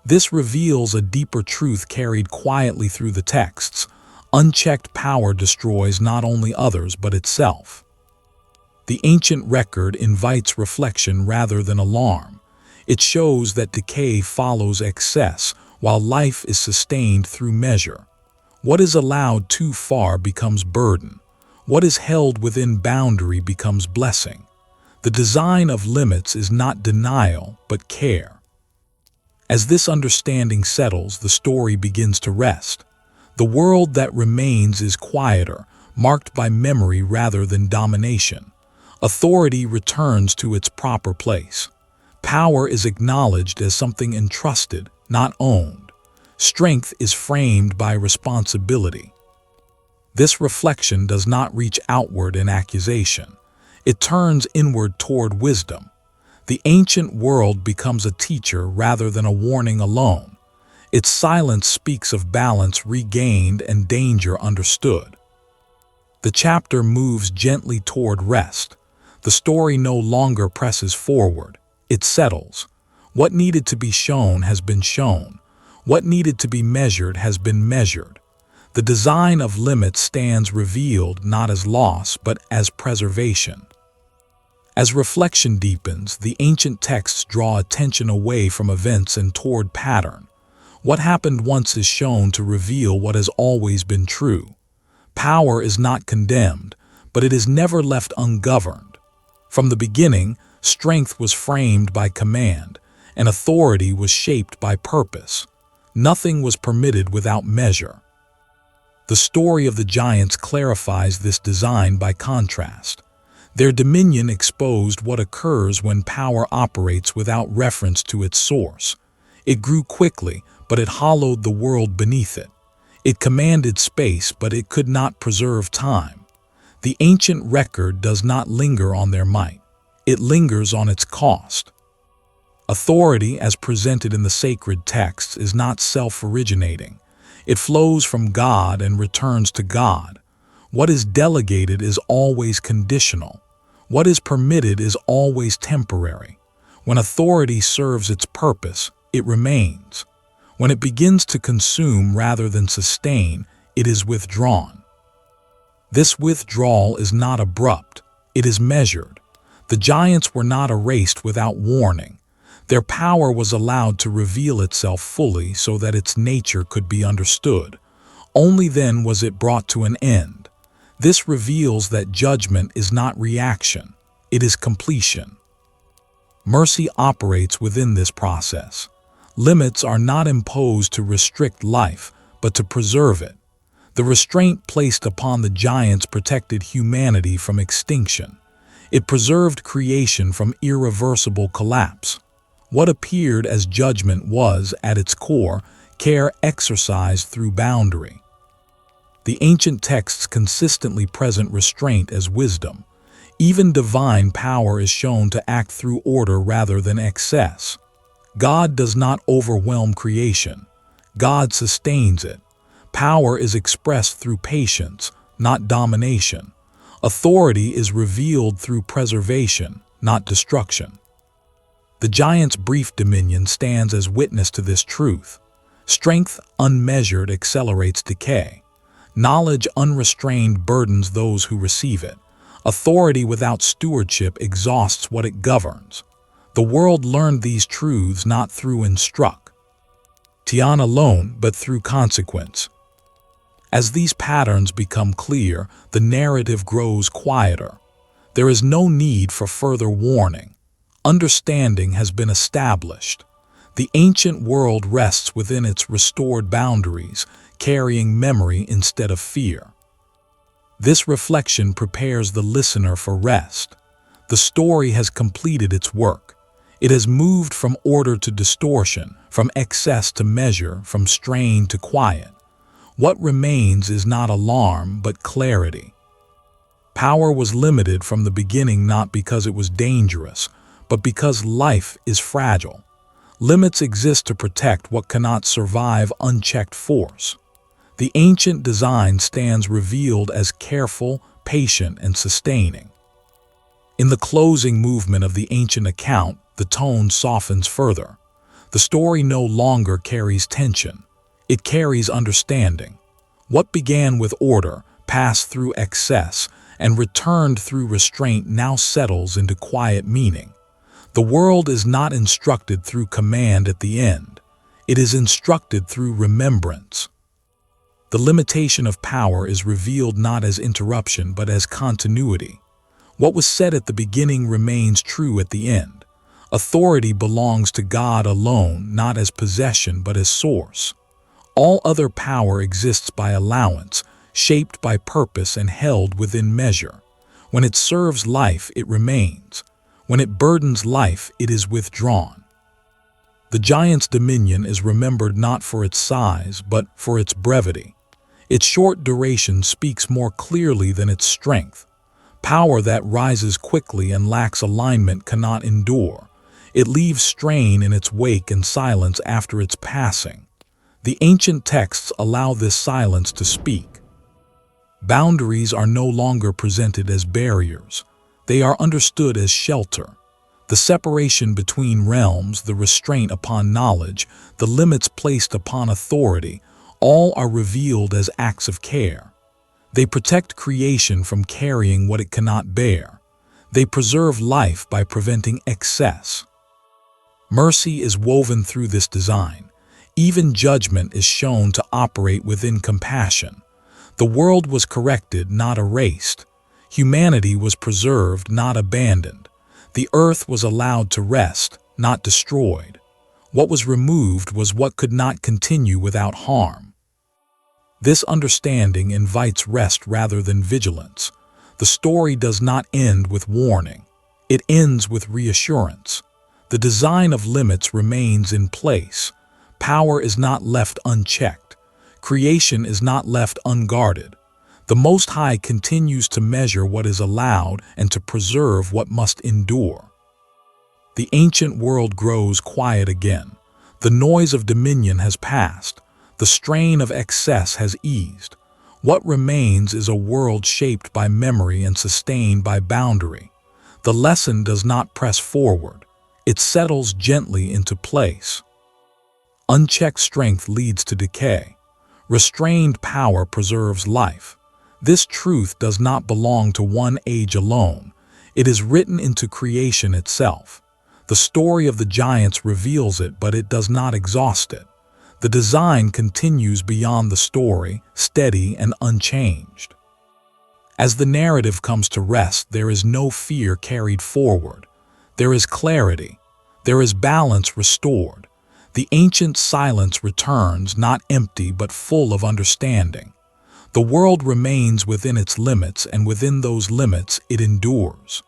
This reveals a deeper truth carried quietly through the texts. Unchecked power destroys not only others but itself. The ancient record invites reflection rather than alarm. It shows that decay follows excess, while life is sustained through measure. What is allowed too far becomes burden. What is held within boundary becomes blessing. The design of limits is not denial, but care. As this understanding settles, the story begins to rest. The world that remains is quieter, marked by memory rather than domination. Authority returns to its proper place. Power is acknowledged as something entrusted, not owned. Strength is framed by responsibility. This reflection does not reach outward in accusation. It turns inward toward wisdom. The ancient world becomes a teacher rather than a warning alone. Its silence speaks of balance regained and danger understood. The chapter moves gently toward rest. The story no longer presses forward. It settles. What needed to be shown has been shown. What needed to be measured has been measured. The design of limits stands revealed not as loss but as preservation. As reflection deepens, the ancient texts draw attention away from events and toward pattern. What happened once is shown to reveal what has always been true. Power is not condemned, but it is never left ungoverned. From the beginning, strength was framed by command, and authority was shaped by purpose. Nothing was permitted without measure. The story of the giants clarifies this design by contrast. Their dominion exposed what occurs when power operates without reference to its source. It grew quickly, but it hollowed the world beneath it. It commanded space, but it could not preserve time. The ancient record does not linger on their might. It lingers on its cost. Authority, as presented in the sacred texts, is not self-originating. It flows from God and returns to God. What is delegated is always conditional. What is permitted is always temporary. When authority serves its purpose, it remains. When it begins to consume rather than sustain, it is withdrawn. This withdrawal is not abrupt, it is measured. The giants were not erased without warning. Their power was allowed to reveal itself fully so that its nature could be understood. Only then was it brought to an end. This reveals that judgment is not reaction, it is completion. Mercy operates within this process. Limits are not imposed to restrict life, but to preserve it. The restraint placed upon the giants protected humanity from extinction. It preserved creation from irreversible collapse. What appeared as judgment was, at its core, care exercised through boundary. The ancient texts consistently present restraint as wisdom. Even divine power is shown to act through order rather than excess. God does not overwhelm creation. God sustains it. Power is expressed through patience, not domination. Authority is revealed through preservation, not destruction. The giant's brief dominion stands as witness to this truth. Strength unmeasured accelerates decay. Knowledge unrestrained burdens those who receive it. Authority without stewardship exhausts what it governs. The world learned these truths not through instruction alone, but through consequence. As these patterns become clear, the narrative grows quieter. There is no need for further warning. Understanding has been established. The ancient world rests within its restored boundaries, carrying memory instead of fear. This reflection prepares the listener for rest. The story has completed its work. It has moved from order to distortion, from excess to measure, from strain to quiet. What remains is not alarm, but clarity. Power was limited from the beginning not because it was dangerous, but because life is fragile. Limits exist to protect what cannot survive unchecked force. The ancient design stands revealed as careful, patient, and sustaining. In the closing movement of the ancient account, the tone softens further. The story no longer carries tension. It carries understanding. What began with order, passed through excess, and returned through restraint now settles into quiet meaning. The world is not instructed through command at the end. It is instructed through remembrance. The limitation of power is revealed not as interruption but as continuity. What was said at the beginning remains true at the end. Authority belongs to God alone, not as possession but as source. All other power exists by allowance, shaped by purpose and held within measure. When it serves life, it remains. When it burdens life, it is withdrawn. The giant's dominion is remembered not for its size, but for its brevity. Its short duration speaks more clearly than its strength. Power that rises quickly and lacks alignment cannot endure. It leaves strain in its wake and silence after its passing. The ancient texts allow this silence to speak. Boundaries are no longer presented as barriers. They are understood as shelter. The separation between realms, the restraint upon knowledge, the limits placed upon authority, all are revealed as acts of care. They protect creation from carrying what it cannot bear. They preserve life by preventing excess. Mercy is woven through this design. Even judgment is shown to operate within compassion. The world was corrected, not erased. Humanity was preserved, not abandoned. The earth was allowed to rest, not destroyed. What was removed was what could not continue without harm. This understanding invites rest rather than vigilance. The story does not end with warning. It ends with reassurance. The design of limits remains in place. Power is not left unchecked. Creation is not left unguarded. The Most High continues to measure what is allowed and to preserve what must endure. The ancient world grows quiet again. The noise of dominion has passed. The strain of excess has eased. What remains is a world shaped by memory and sustained by boundary. The lesson does not press forward. It settles gently into place. Unchecked strength leads to decay. Restrained power preserves life. This truth does not belong to one age alone. It is written into creation itself. The story of the giants reveals it, but it does not exhaust it. The design continues beyond the story, steady and unchanged. As the narrative comes to rest, there is no fear carried forward. There is clarity. There is balance restored. The ancient silence returns, not empty but full of understanding. The world remains within its limits, and within those limits it endures.